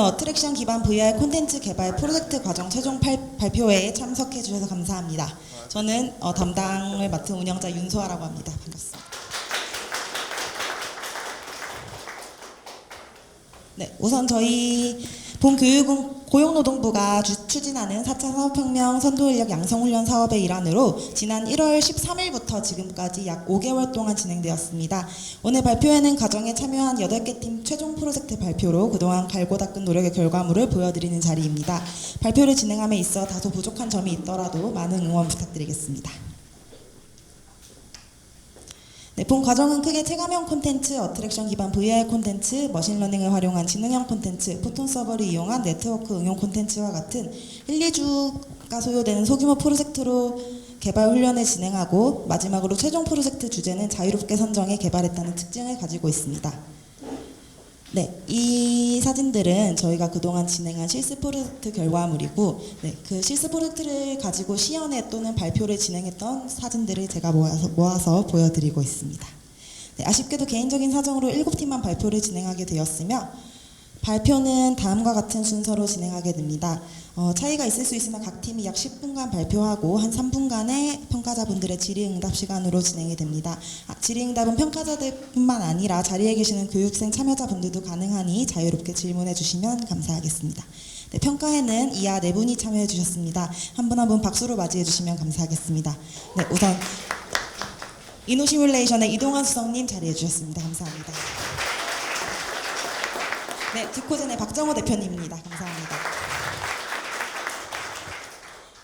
어트랙션 기반 VR 콘텐츠 개발 프로젝트 과정 최종 발표회에 참석해 주셔서 감사합니다. 저는 담당을 맡은 운영자 윤소아라고 합니다. 반갑습니다. 네, 우선 저희 고용노동부가 추진하는 4차 산업혁명 선도인력 양성훈련 사업의 일환으로 지난 1월 13일부터 지금까지 약 5개월 동안 진행되었습니다. 오늘 발표회는 과정에 참여한 8개 팀 최종 프로젝트 발표로 그동안 갈고 닦은 노력의 결과물을 보여드리는 자리입니다. 발표를 진행함에 있어 다소 부족한 점이 있더라도 많은 응원 부탁드리겠습니다. 네, 본 과정은 크게 체감형 콘텐츠, 어트랙션 기반 VR 콘텐츠, 머신러닝을 활용한 지능형 콘텐츠, 포톤 서버를 이용한 네트워크 응용 콘텐츠와 같은 1, 2주가 소요되는 소규모 프로젝트로 개발 훈련을 진행하고 마지막으로 최종 프로젝트 주제는 자유롭게 선정해 개발했다는 특징을 가지고 있습니다. 네, 이 사진들은 저희가 그동안 진행한 실습 프로젝트 결과물이고, 네, 그 실습 프로젝트를 가지고 시연회 또는 발표를 진행했던 사진들을 제가 모아서 보여드리고 있습니다. 네, 아쉽게도 개인적인 사정으로 7팀만 발표를 진행하게 되었으며 발표는 다음과 같은 순서로 진행하게 됩니다. 차이가 있을 수 있으나 각 팀이 약 10분간 발표하고 한 3분간의 평가자분들의 질의응답 시간으로 진행이 됩니다. 질의응답은 평가자들뿐만 아니라 자리에 계시는 교육생 참여자분들도 가능하니 자유롭게 질문해 주시면 감사하겠습니다. 네, 평가에는 이하 4분이 참여해 주셨습니다. 한 분 한 분 박수로 맞이해 주시면 감사하겠습니다. 네, 우선 이노시뮬레이션의 이동환 수석님 자리해 주셨습니다. 감사합니다. 네, 디코젠의 박정호 대표님입니다. 감사합니다.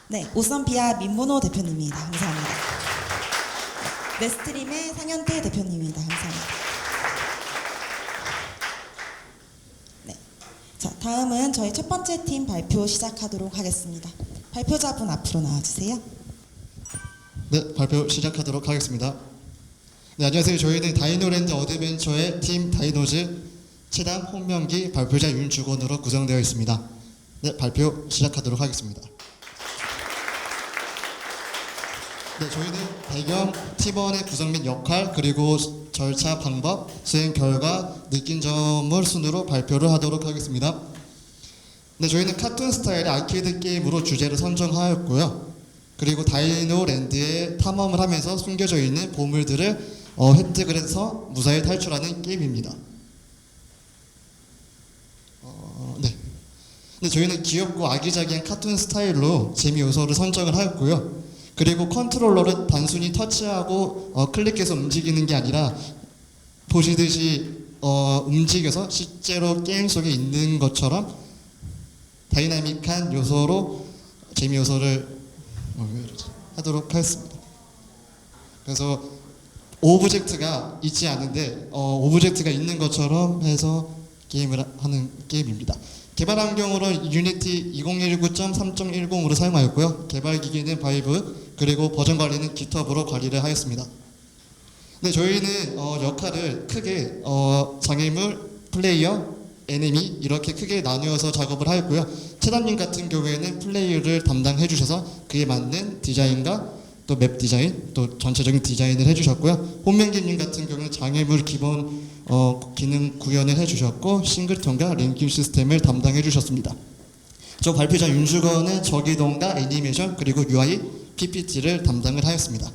네, 오썸비아 민문호 대표님입니다. 감사합니다. 네, 네스트림의 상현태 대표님입니다. 감사합니다. 네, 자, 다음은 저희 첫 번째 팀 발표 시작하도록 하겠습니다. 발표자분 앞으로 나와주세요. 네, 발표 시작하도록 하겠습니다. 네, 안녕하세요. 저희는 다이노랜드 어드벤처의 팀 다이노즈 최당 홍명기 발표자 윤주건으로 구성되어 있습니다. 네, 발표 시작하도록 하겠습니다. 네, 저희는 배경, 팀원의 구성 및 역할, 그리고 절차, 방법, 수행 결과, 느낀 점을 순으로 발표를 하도록 하겠습니다. 네, 저희는 카툰 스타일의 아케이드 게임으로 주제를 선정하였고요. 그리고 다이노랜드에 탐험을 하면서 숨겨져 있는 보물들을 획득을 해서 무사히 탈출하는 게임입니다. 네, 저희는 귀엽고 아기자기한 카툰 스타일로 재미 요소를 선정을 하였고요. 그리고 컨트롤러를 단순히 터치하고 클릭해서 움직이는 게 아니라 보시듯이 움직여서 실제로 게임 속에 있는 것처럼 다이나믹한 요소로 재미 요소를 하도록 하였습니다. 그래서 오브젝트가 있지 않은데 오브젝트가 있는 것처럼 해서 게임을 하는 게임입니다. 개발 환경으로 유니티 2019.3.10으로 사용하였고요. 개발 기기는 바이브, 그리고 버전 관리는 깃허브로 관리를 하였습니다. 네, 저희는 역할을 크게 장애물, 플레이어, 애니미 이렇게 크게 나누어서 작업을 하였고요. 최단님 같은 경우에는 플레이어를 담당해 주셔서 그에 맞는 디자인과 또 맵 디자인, 또 전체적인 디자인을 해주셨고요. 홍명기님 같은 경우는 장애물 기본 기능 구현을 해주셨고 싱글톤과 랭킹 시스템을 담당해 주셨습니다. 저 발표자 윤주건은 저기동과 애니메이션 그리고 UI, PPT를 담당을 하였습니다.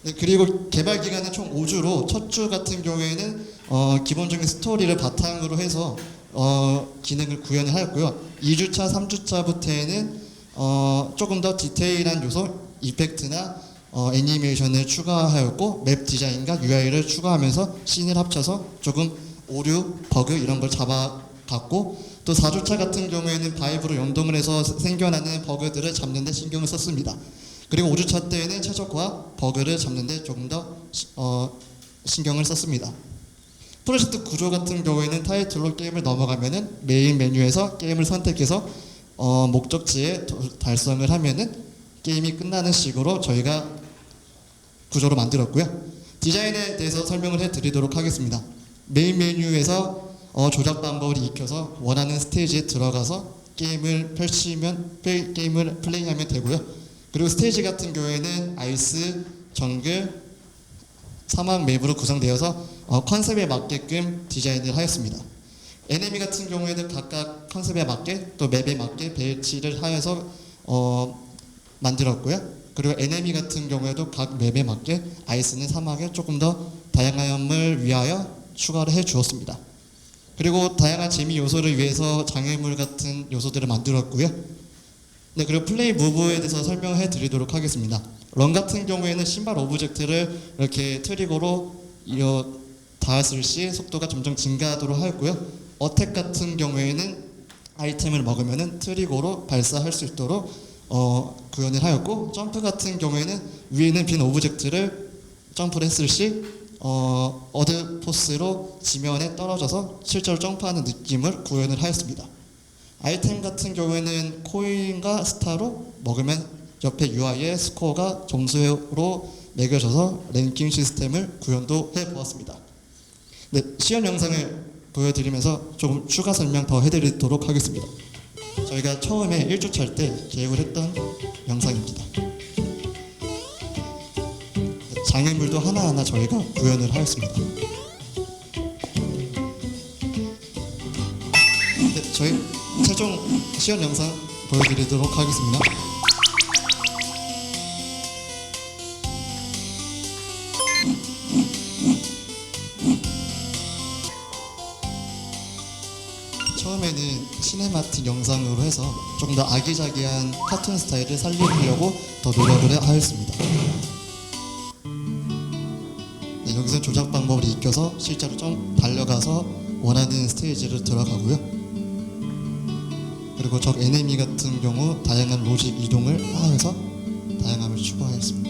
네, 그리고 개발 기간은 총 5주로 첫 주 같은 경우에는 기본적인 스토리를 바탕으로 해서 기능을 구현을 하였고요. 2주차, 3주차부터는 조금 더 디테일한 요소, 이펙트나 애니메이션을 추가하였고 맵 디자인과 UI를 추가하면서 씬을 합쳐서 조금 오류, 버그 이런 걸 잡아갔고 또 4주차 같은 경우에는 바이브로 연동을 해서 생겨나는 버그들을 잡는 데 신경을 썼습니다. 그리고 5주차 때에는 최적화, 버그를 잡는 데 조금 더 신경을 썼습니다. 프로젝트 구조 같은 경우에는 타이틀로 게임을 넘어가면은 메인 메뉴에서 게임을 선택해서 목적지에 달성을 하면은 게임이 끝나는 식으로 저희가 구조로 만들었고요. 디자인에 대해서 설명을 해드리도록 하겠습니다. 메인 메뉴에서 조작 방법을 익혀서 원하는 스테이지에 들어가서 게임을 펼치면 게임을 플레이하면 되고요. 그리고 스테이지 같은 경우에는 아이스, 정글, 사막 맵으로 구성되어서 컨셉에 맞게끔 디자인을 하였습니다. NME 같은 경우에는 각각 컨셉에 맞게 또 맵에 맞게 배치를 하여서 만들었고요. 그리고 NME 같은 경우에도 각 맵에 맞게 아이스는 사막에 조금 더 다양함을 위하여 추가를 해 주었습니다. 그리고 다양한 재미 요소를 위해서 장애물 같은 요소들을 만들었고요. 네, 그리고 플레이 무브에 대해서 설명해 드리도록 하겠습니다. 런 같은 경우에는 신발 오브젝트를 이렇게 트리거로 이어 닿았을 시 속도가 점점 증가하도록 하였고요. 어택 같은 경우에는 아이템을 먹으면은 트리거로 발사할 수 있도록 구현을 하였고, 점프 같은 경우에는 위에 있는 빈 오브젝트를 점프를 했을 시 어드 포스로 지면에 떨어져서 실제로 점프하는 느낌을 구현을 하였습니다. 아이템 같은 경우에는 코인과 스타로 먹으면 옆에 UI에 스코어가 점수로 매겨져서 랭킹 시스템을 구현도 해보았습니다. 네, 시연 영상을 보여드리면서 조금 추가 설명 더 해드리도록 하겠습니다. 저희가 처음에 1주차 할 때 계획을 했던 영상입니다. 장애물도 하나하나 저희가 구현을 하였습니다. 네, 저희 최종 시연 영상 보여드리도록 하겠습니다. 처음에는 시네마틱 영상으로 해서 조금 더 아기자기한 카툰 스타일을 살리려고 더 노력을 하였습니다. 네, 여기서 조작 방법을 익혀서 실제로 좀 달려가서 원하는 스테이지를 들어가고요. 그리고 적 NME 같은 경우 다양한 로직 이동을 하여서 다양함을 추가하였습니다.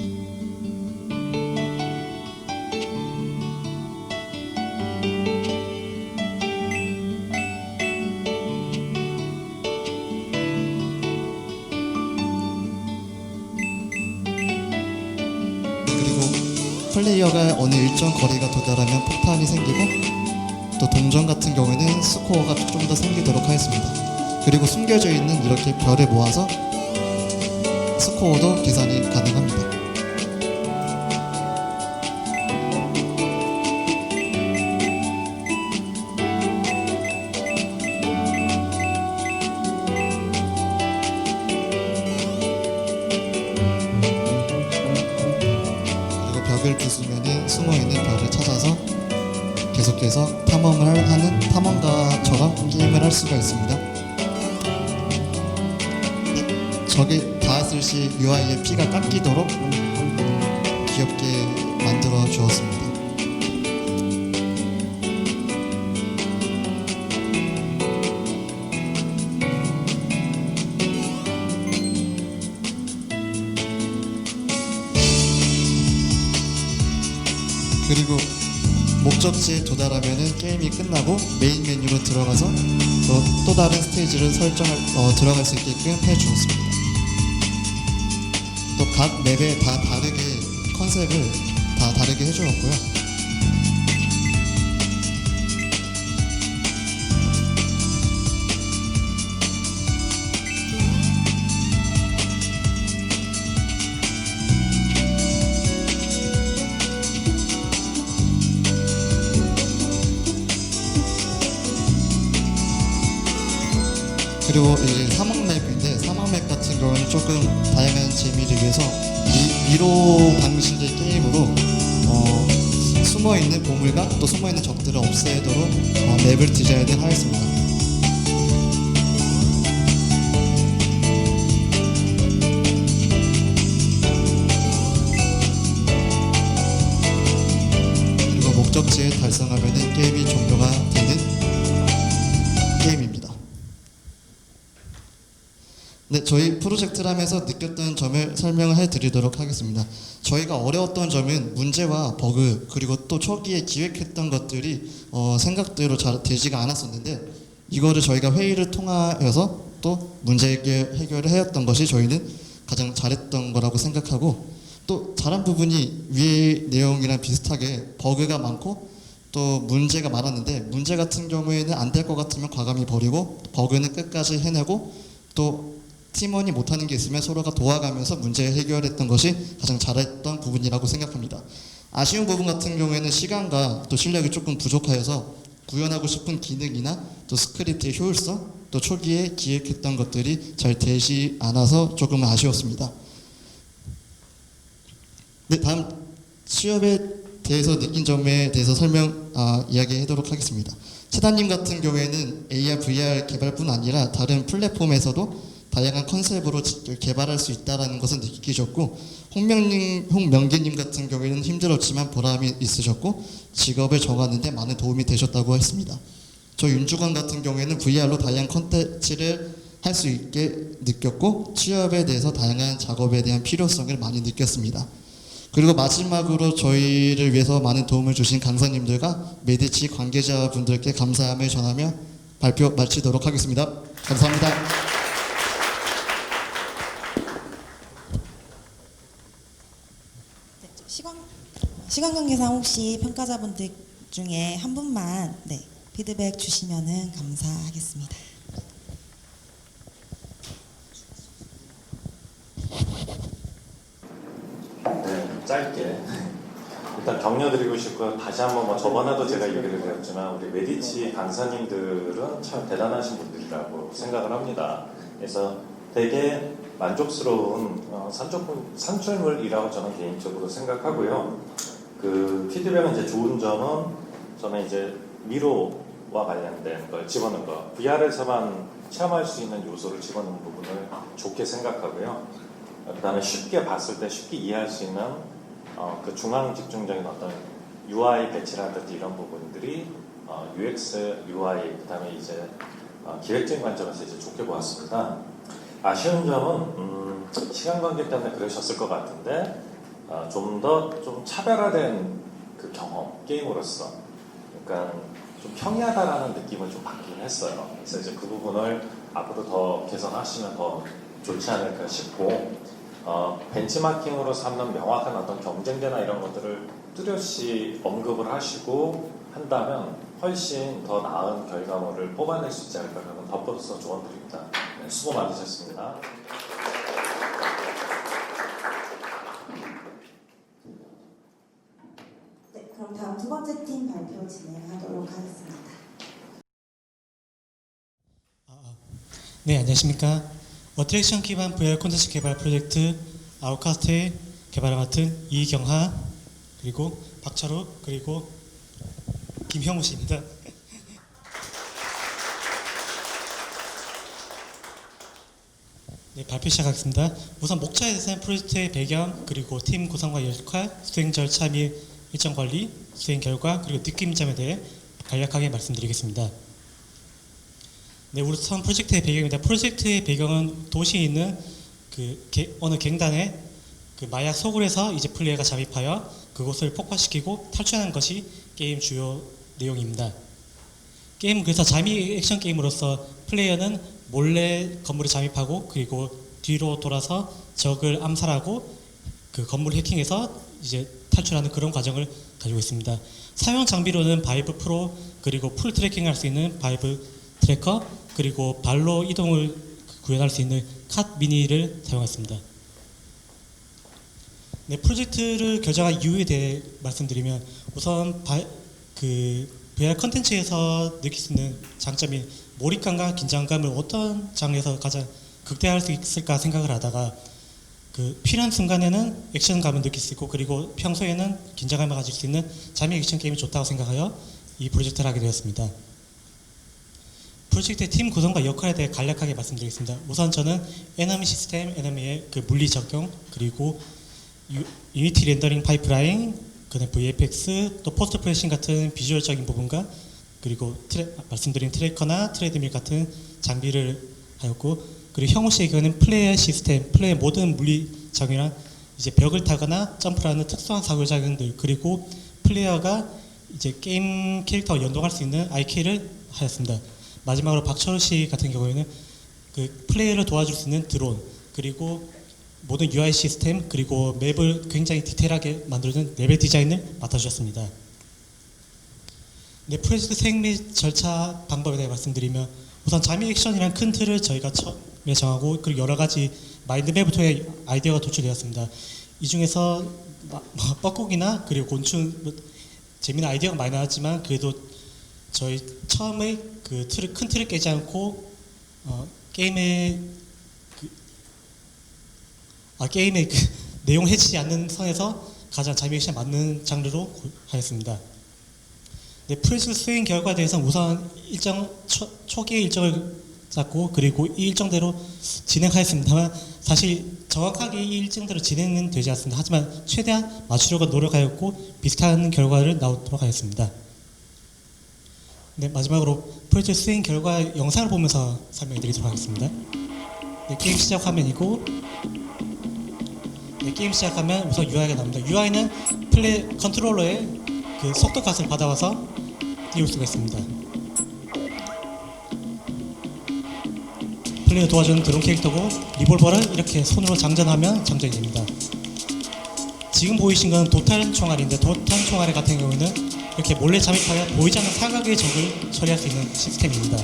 플레이어가 어느 일정 거리가 도달하면 폭탄이 생기고, 또 동전 같은 경우에는 스코어가 좀 더 생기도록 하였습니다. 그리고 숨겨져 있는 이렇게 별을 모아서 스코어도 계산이 가능합니다. 벽을 부수면 숨어있는 별을 찾아서 계속해서 탐험을 하는 탐험가처럼 게임을 할 수가 있습니다. 적이 닿았을 시 UI의 피가 깎이도록 귀엽게 만들어 주었습니다. 그리고 목적지에 도달하면 게임이 끝나고 메인 메뉴로 들어가서 또 다른 스테이지를 들어갈 수 있게끔 해주었습니다. 또 각 맵에 다 다르게 컨셉을 다 다르게 해주었고요. 그리고 이제 사막 맵인데, 사막 맵 같은 경우는 조금 다양한 재미를 위해서 미로 방식의 게임으로 숨어있는 보물과 또 숨어있는 적들을 없애도록 맵을 디자인을 하였습니다. 그리고 목적지에 달성하면 게임이 종료가 되는 게임입니다. 네, 저희 프로젝트를 하면서 느꼈던 점을 설명을 해드리도록 하겠습니다. 저희가 어려웠던 점은 문제와 버그, 그리고 또 초기에 기획했던 것들이 생각대로 잘 되지가 않았었는데, 이거를 저희가 회의를 통하여서 또 문제 해결을 해왔던 것이 저희는 가장 잘했던 거라고 생각하고, 또 잘한 부분이 위의 내용이랑 비슷하게 버그가 많고 또 문제가 많았는데, 문제 같은 경우에는 안 될 것 같으면 과감히 버리고, 버그는 끝까지 해내고, 또 팀원이 못하는 게 있으면 서로가 도와가면서 문제 해결했던 것이 가장 잘했던 부분이라고 생각합니다. 아쉬운 부분 같은 경우에는 시간과 또 실력이 조금 부족하여서 구현하고 싶은 기능이나 또 스크립트의 효율성, 또 초기에 기획했던 것들이 잘 되지 않아서 조금 아쉬웠습니다. 네, 다음 취업에 대해서 느낀 점에 대해서 이야기하도록 하겠습니다. 채다님 같은 경우에는 AR, VR 개발뿐 아니라 다른 플랫폼에서도 다양한 컨셉으로 개발할 수 있다는 것을 느끼셨고, 홍명기님 같은 경우에는 힘들었지만 보람이 있으셨고 직업을 정하는 데 많은 도움이 되셨다고 했습니다. 저 윤주관 같은 경우에는 VR로 다양한 컨텐츠를 할 수 있게 느꼈고 취업에 대해서 다양한 작업에 대한 필요성을 많이 느꼈습니다. 그리고 마지막으로 저희를 위해서 많은 도움을 주신 강사님들과 메디치 관계자분들께 감사함을 전하며 발표 마치도록 하겠습니다. 감사합니다. 시간 관계상 혹시 평가자분들 중에 한 분만 피드백 주시면은 감사하겠습니다. 네, 짧게 일단 격려드리고 싶고요. 다시 한번 저번에도 제가 얘기를 드렸지만 우리 메디치 강사님들은 참 대단하신 분들이라고 생각을 합니다. 그래서 되게 만족스러운 산출물이라고 저는 개인적으로 생각하고요. 그 피드백은 이제 좋은 점은 저는 이제 미로와 관련된 걸 집어넣은 거, VR에서만 체험할 수 있는 요소를 집어넣은 부분을 좋게 생각하고요. 그다음에 쉽게 봤을 때 쉽게 이해할 수 있는 그 중앙 집중적인 어떤 UI 배치라든지 이런 부분들이 UX, UI 그다음에 이제 기획적인 관점에서 이제 좋게 보았습니다. 아쉬운 점은 시간 관계 때문에 그러셨을 것 같은데 좀 더 좀 차별화된 그 경험 게임으로서 그러니까 좀 평이하다라는 느낌을 좀 받긴 했어요. 그래서 이제 그 부분을 앞으로 더 개선하시면 더 좋지 않을까 싶고 벤치마킹으로 삼는 명확한 어떤 경쟁제나 이런 것들을 뚜렷이 언급을 하시고 한다면 훨씬 더 나은 결과물을 뽑아낼 수 있지 않을까 하는 덧붙여서 조언드립니다. 네, 수고 많으셨습니다. 네, 그럼 다음 두 번째 팀 발표 진행하도록 하겠습니다. 네, 안녕하십니까. 어트랙션 기반 VR 콘텐츠 개발 프로젝트 아웃카스트의 개발을 맡은 이경하, 그리고 박철우, 그리고 김형우 씨입니다. 네, 발표 시작하겠습니다. 우선 목차에 대해서는 프로젝트의 배경, 그리고 팀 구성과 역할, 수행 절차 및 일정 관리, 수행 결과, 그리고 느낌점에 대해 간략하게 말씀드리겠습니다. 네, 우선 프로젝트의 배경입니다. 프로젝트의 배경은 도시에 있는 어느 갱단에 그 마약 소굴에서 이제 플레이어가 잠입하여 그곳을 폭파시키고 탈출하는 것이 게임 주요 내용입니다. 게임은 그래서 잠입 액션 게임으로서 플레이어는 몰래 건물에 잠입하고 그리고 뒤로 돌아서 적을 암살하고 그 건물 해킹해서 이제 탈출하는 그런 과정을 가지고 있습니다. 사용 장비로는 바이브 프로, 그리고 풀 트래킹할 수 있는 바이브 트래커, 그리고 발로 이동을 구현할 수 있는 컷 미니를 사용했습니다. 네, 프로젝트를 결정한 이유에 대해 말씀드리면 우선 VR 컨텐츠에서 느낄 수 있는 장점이 몰입감과 긴장감을 어떤 장르에서 가장 극대화할 수 있을까 생각을 하다가 그 필요한 순간에는 액션감을 느낄 수 있고 그리고 평소에는 긴장감을 가질 수 있는 잠입 액션 게임이 좋다고 생각하여 이 프로젝트를 하게 되었습니다. 프로젝트의 팀 구성과 역할에 대해 간략하게 말씀드리겠습니다. 우선 저는 에너미 시스템, 에너미의 그 물리 적용, 그리고 유니티 렌더링 파이프라인, 그다음 VFX, 또 포스트 프로세싱 같은 비주얼적인 부분과 그리고 말씀드린 트래커나 트레드밀 같은 장비를 하였고, 그리고 형우 씨의 경우는 플레이어 시스템, 플레이어 모든 물리 적용이나 이제 벽을 타거나 점프를 하는 특수한 사고 작용들, 그리고 플레이어가 이제 게임 캐릭터와 연동할 수 있는 IK를 하였습니다. 마지막으로 박철우 씨 같은 경우에는 그 플레이어를 도와줄 수 있는 드론, 그리고 모든 UI 시스템, 그리고 맵을 굉장히 디테일하게 만들어준 레벨 디자인을 맡아주셨습니다. 네, 프로젝트 수행 및 절차 방법에 대해 말씀드리면 우선 잠입 액션이란 큰 틀을 저희가 처음에 정하고 그리고 여러 가지 마인드맵을 통해 아이디어가 도출되었습니다. 이 중에서 뻐꾸기나 그리고 곤충 재미있는 아이디어가 많이 나왔지만 그래도 저희 처음에 그 큰 틀을 깨지 않고 게임의 게임의 그 내용 해치지 않는 선에서 가장 재미있게 맞는 장르로 하였습니다. 네, 프로젝트 수행 결과에 대해서는 우선 초기의 일정을 잡고 그리고 이 일정대로 진행하였습니다만 사실 정확하게 이 일정대로 진행은 되지 않습니다. 하지만 최대한 맞추려고 노력하였고 비슷한 결과를 나오도록 하였습니다. 네, 마지막으로 프로젝트 수행 결과 영상을 보면서 설명해 드리도록 하겠습니다. 네, 게임 시작 화면이고 네, 게임 시작하면 우선 UI가 나옵니다. UI는 플레이 컨트롤러의 그 속도 값을 받아와서 띄울 수가 있습니다. 플레이어 도와주는 드론 캐릭터고 리볼버를 이렇게 손으로 장전하면 장전이 됩니다. 지금 보이신 건 도탄 총알인데 도탄 총알 같은 경우는 이렇게 몰래 잠입하여 보이지 않는 사각의 적을 처리할 수 있는 시스템입니다.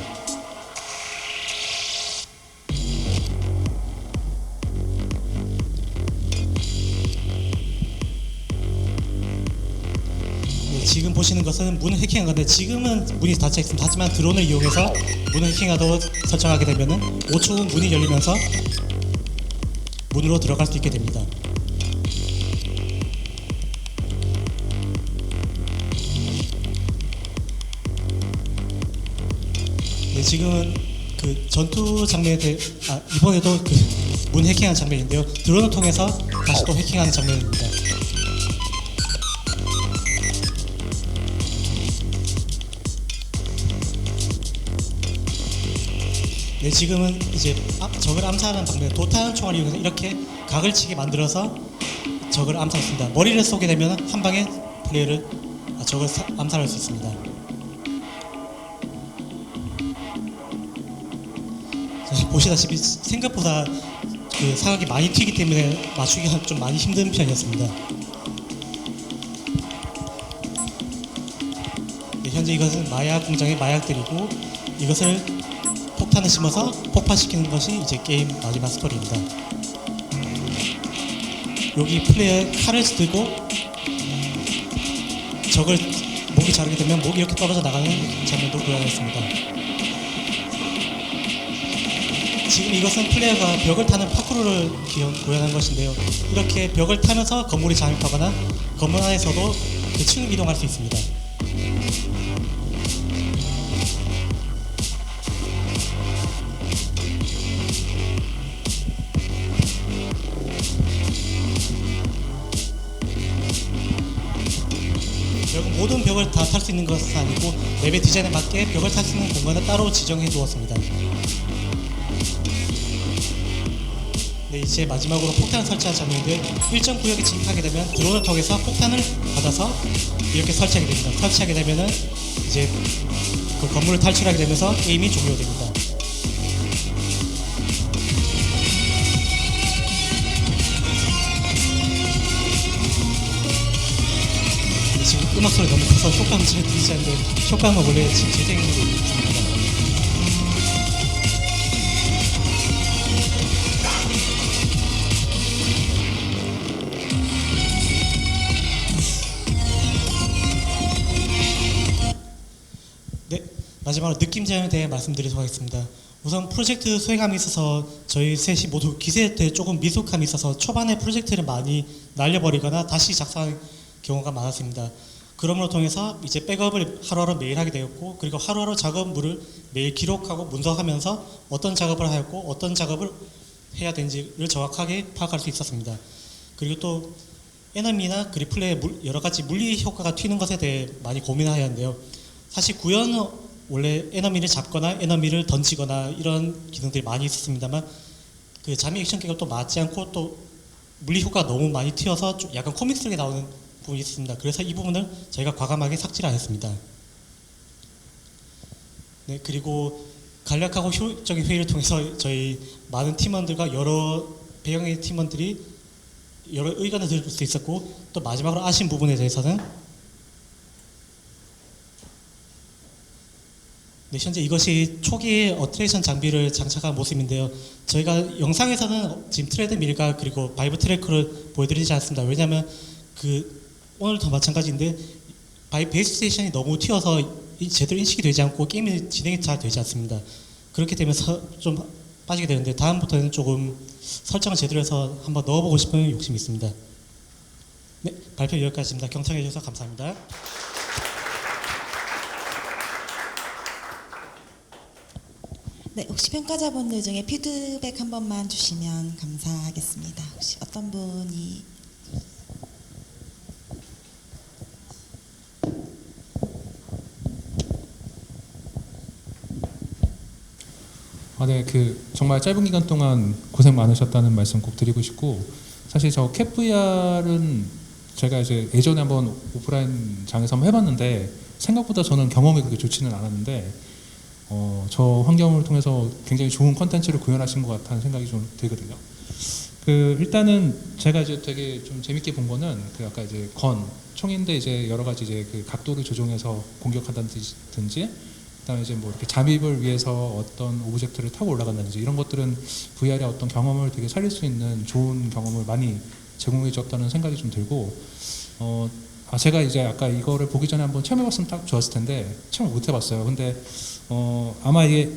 지금 보시는 것은 문을 해킹한 건데 지금은 문이 닫혀 있습니다. 하지만 드론을 이용해서 문을 해킹하도록 설정하게 되면은 5초 후 문이 열리면서 문으로 들어갈 수 있게 됩니다. 네, 지금은 그 전투 장면에 대해 이번에도 그 문 해킹하는 장면인데요. 드론을 통해서 다시 또 해킹하는 장면입니다. 네, 지금은 이제 적을 암살하는 방법, 도탄 총알을 이용해서 이렇게 각을 치게 만들어서 적을 암살했습니다. 머리를 쏘게 되면 한 방에 플레이어를 적을 암살할 수 있습니다. 자, 보시다시피 생각보다 그 사각이 많이 튀기 때문에 맞추기가 좀 많이 힘든 편이었습니다. 네, 현재 이것은 마약 공장의 마약들이고 이것을 폭탄을 심어서 폭파시키는 것이 이제 게임 마지막 스토리입니다. 여기 플레이어의 칼을 들고 적을 목이 자르게 되면 목이 이렇게 떨어져 나가는 장면도 구현했습니다. 지금 이것은 플레이어가 벽을 타는 파쿠르를 구현한 것인데요. 이렇게 벽을 타면서 건물에 잠입하거나 건물 안에서도 그 층을 이동할 수 있습니다. 모든 벽을 다 탈 수 있는 것은 아니고 맵의 디자인에 맞게 벽을 탈 수 있는 공간을 따로 지정해 두었습니다. 네, 이제 마지막으로 폭탄을 설치한 장면인데 일정 구역에 진입하게 되면 드론을 통해서 폭탄을 받아서 이렇게 설치하게 됩니다. 설치하게 되면은 이제 그 건물을 탈출하게 되면서 게임이 종료됩니다. 지금 음악 소리 너무 커서 효과음을 잘 들리지 않는데 효과음은 원래 지금 재생으로 있습니다. 네, 마지막으로 느낌 제한에 대해 말씀드리도록 하겠습니다. 우선 프로젝트 수행함에 있어서 저희 셋이 모두 기세에 조금 미숙함이 있어서 초반에 프로젝트를 많이 날려버리거나 다시 작성하는 경우가 많았습니다. 그럼으로 통해서 이제 백업을 하루하루 매일 하게 되었고 그리고 하루하루 작업물을 매일 기록하고 분석하면서 어떤 작업을 하였고 어떤 작업을 해야 되는지를 정확하게 파악할 수 있었습니다. 그리고 또 에너미나 그리플레이의 여러 가지 물리 효과가 튀는 것에 대해 많이 고민하였는데요. 사실 구현은 원래 에너미를 잡거나 에너미를 던지거나 이런 기능들이 많이 있었습니다만 그 잠입 액션 기가 또 맞지 않고 또 물리 효과가 너무 많이 튀어서 좀 약간 코믹스하게 나오는 부분이 있습니다. 그래서 이 부분을 저희가 과감하게 삭제를 하였습니다. 네, 그리고 간략하고 효율적인 회의를 통해서 저희 많은 팀원들과 여러 배경의 팀원들이 여러 의견을 들을 수 있었고 또 마지막으로 아쉬운 부분에 대해서는 네, 현재 이것이 초기의 어트랙션 장비를 장착한 모습인데요. 저희가 영상에서는 지금 트레드밀과 그리고 바이브 트래커를 보여드리지 않습니다. 왜냐하면 오늘도 마찬가지인데 베이스 스테이션이 너무 튀어서 제대로 인식이 되지 않고 게임이 진행이 잘 되지 않습니다. 그렇게 되면 좀 빠지게 되는데 다음부터는 조금 설정을 제대로 해서 한번 넣어보고 싶은 욕심이 있습니다. 네, 발표 여기까지입니다. 경청해 주셔서 감사합니다. 네, 혹시 평가자분들 중에 피드백 한 번만 주시면 감사하겠습니다. 혹시 어떤 분이 네, 정말 짧은 기간 동안 고생 많으셨다는 말씀 꼭 드리고 싶고, 사실 저 캡VR은 제가 이제 예전에 한번 오프라인 장에서 한번 해봤는데 생각보다 저는 경험이 그렇게 좋지는 않았는데 저 환경을 통해서 굉장히 좋은 컨텐츠를 구현하신 것 같다는 생각이 좀 들거든요. 일단은 제가 이제 되게 좀 재밌게 본 거는 아까 이제 총인데 이제 여러 가지 이제 각도를 조정해서 공격한다든지, 그다음에 이제 뭐 이렇게 잠입을 위해서 어떤 오브젝트를 타고 올라간다든지 이런 것들은 VR의 어떤 경험을 되게 살릴 수 있는 좋은 경험을 많이 제공해 줬다는 생각이 좀 들고, 제가 이제 아까 이거를 보기 전에 한번 체험해봤으면 딱 좋았을 텐데 체험 못 해봤어요. 근데 아마 이게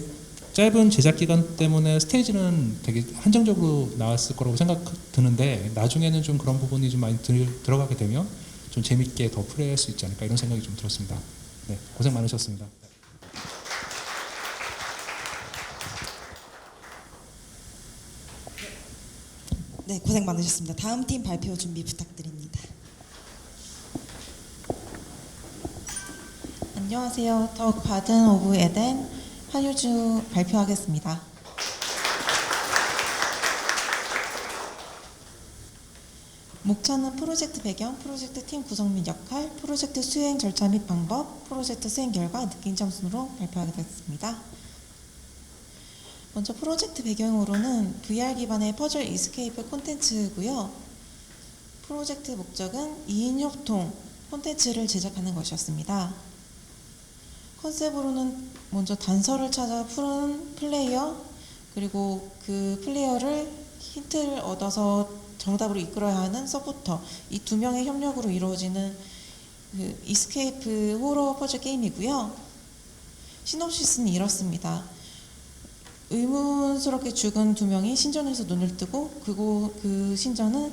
짧은 제작 기간 때문에 스테이지는 되게 한정적으로 나왔을 거라고 생각 드는데 나중에는 좀 그런 부분이 좀 많이 들어가게 되면 좀 재밌게 더 플레이할 수 있지 않을까 이런 생각이 좀 들었습니다. 네, 고생 많으셨습니다. 네, 고생 많으셨습니다. 다음 팀 발표 준비 부탁드립니다. 안녕하세요. 더 가든 오브 에덴 한효주 발표하겠습니다. 목차는 프로젝트 배경, 프로젝트 팀 구성 및 역할, 프로젝트 수행 절차 및 방법, 프로젝트 수행 결과, 느낀 점 순으로 발표하겠습니다. 먼저 프로젝트 배경으로는 VR 기반의 퍼즐 이스케이프 콘텐츠고요. 프로젝트 목적은 2인 협동 콘텐츠를 제작하는 것이었습니다. 컨셉으로는 먼저 단서를 찾아 푸는 플레이어, 그리고 그 플레이어를 힌트를 얻어서 정답으로 이끌어야 하는 서포터, 이 두 명의 협력으로 이루어지는 이스케이프 호러 퍼즐 게임이고요. 시놉시스는 이렇습니다. 의문스럽게 죽은 두 명이 신전에서 눈을 뜨고 그 신전은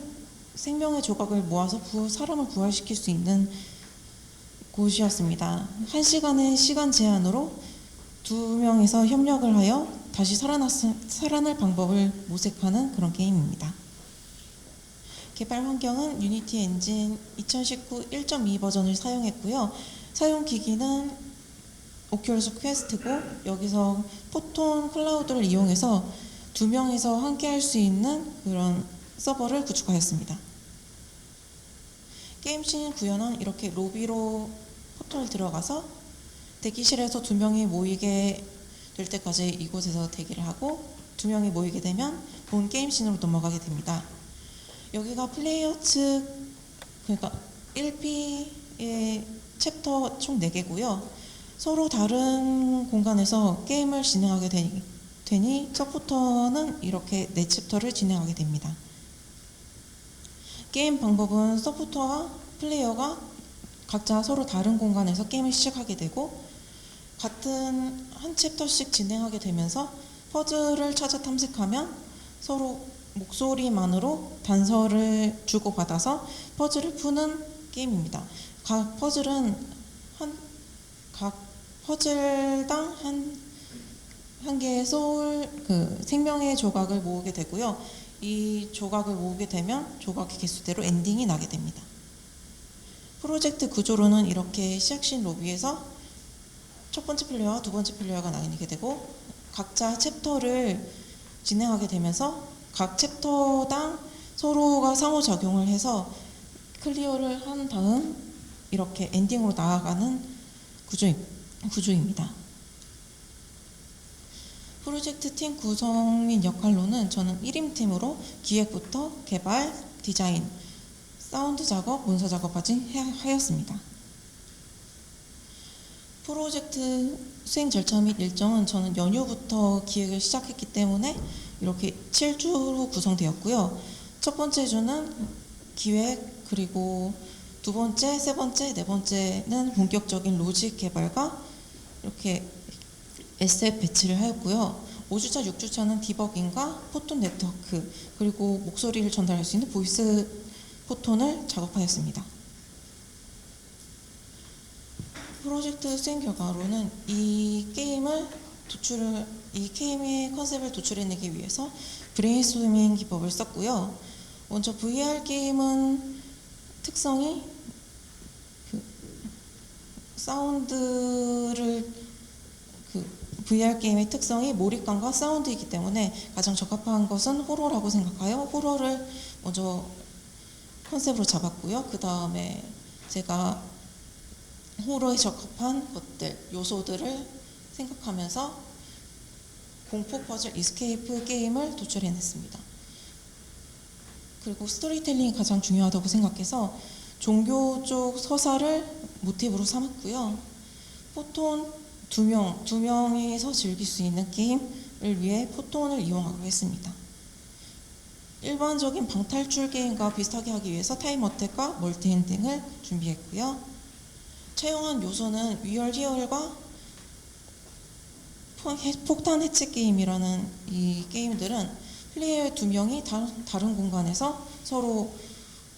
생명의 조각을 모아서 사람을 부활시킬 수 있는 곳이었습니다. 1시간의 시간 제한으로 두 명이서 협력을 하여 다시 살아날 방법을 모색하는 그런 게임입니다. 개발 환경은 유니티 엔진 2019 1.2 버전을 사용했고요. 사용 기기는 오큘러스 퀘스트고, 여기서 포톤 클라우드를 이용해서 두 명이서 함께 할 수 있는 그런 서버를 구축하였습니다. 게임씬 구현은 이렇게 로비로 포털 들어가서 대기실에서 두 명이 모이게 될 때까지 이곳에서 대기를 하고, 두 명이 모이게 되면 본 게임씬으로 넘어가게 됩니다. 여기가 플레이어 측, 그러니까 1P의 챕터 총 4개고요. 서로 다른 공간에서 게임을 진행하게 되니 서포터는 이렇게 4챕터를 진행하게 됩니다. 게임 방법은 서포터와 플레이어가 각자 서로 다른 공간에서 게임을 시작하게 되고, 같은 한 챕터씩 진행하게 되면서 퍼즐을 찾아 탐색하면 서로 목소리만으로 단서를 주고받아서 퍼즐을 푸는 게임입니다. 각 퍼즐당 한 개의 생명의 조각을 모으게 되고요. 이 조각을 모으게 되면 조각의 개수대로 엔딩이 나게 됩니다. 프로젝트 구조로는 이렇게 시작신 로비에서 첫 번째 플레이어와 두 번째 플레이어가 나뉘게 되고, 각자 챕터를 진행하게 되면서 각 챕터당 서로가 상호작용을 해서 클리어를 한 다음 이렇게 엔딩으로 나아가는 구조입니다. 프로젝트 팀 구성 및 역할로는 저는 1인팀으로 기획부터 개발, 디자인, 사운드 작업, 문서 작업까지 하였습니다. 프로젝트 수행 절차 및 일정은 저는 연휴부터 기획을 시작했기 때문에 이렇게 7주로 구성되었고요. 첫 번째 주는 기획, 그리고 두 번째, 세 번째, 네 번째는 본격적인 로직 개발과 이렇게 SF 배치를 하였고요. 5주차, 6주차는 디버깅과 포톤 네트워크 그리고 목소리를 전달할 수 있는 보이스 포톤을 작업하였습니다. 프로젝트 수행 결과로는 이 게임의 컨셉을 도출해내기 위해서 브레인스토밍 기법을 썼고요. 먼저 VR 게임은 특성이 VR 게임의 특성이 몰입감과 사운드이기 때문에 가장 적합한 것은 호러라고 생각하여 호러를 먼저 컨셉으로 잡았고요. 그 다음에 제가 호러에 적합한 것들, 요소들을 생각하면서 공포 퍼즐 이스케이프 게임을 도출해냈습니다. 그리고 스토리텔링이 가장 중요하다고 생각해서 종교 쪽 서사를 모티브로 삼았고요. 포톤 두 명이서 즐길 수 있는 게임을 위해 포톤을 이용하기로 했습니다. 일반적인 방탈출 게임과 비슷하게 하기 위해서 타임 어택과 멀티 엔딩을 준비했고요. 차용한 요소는 위얼 히얼과 폭탄 해체 게임이라는 이 게임들은 플레이어 두 명이 다른 공간에서 서로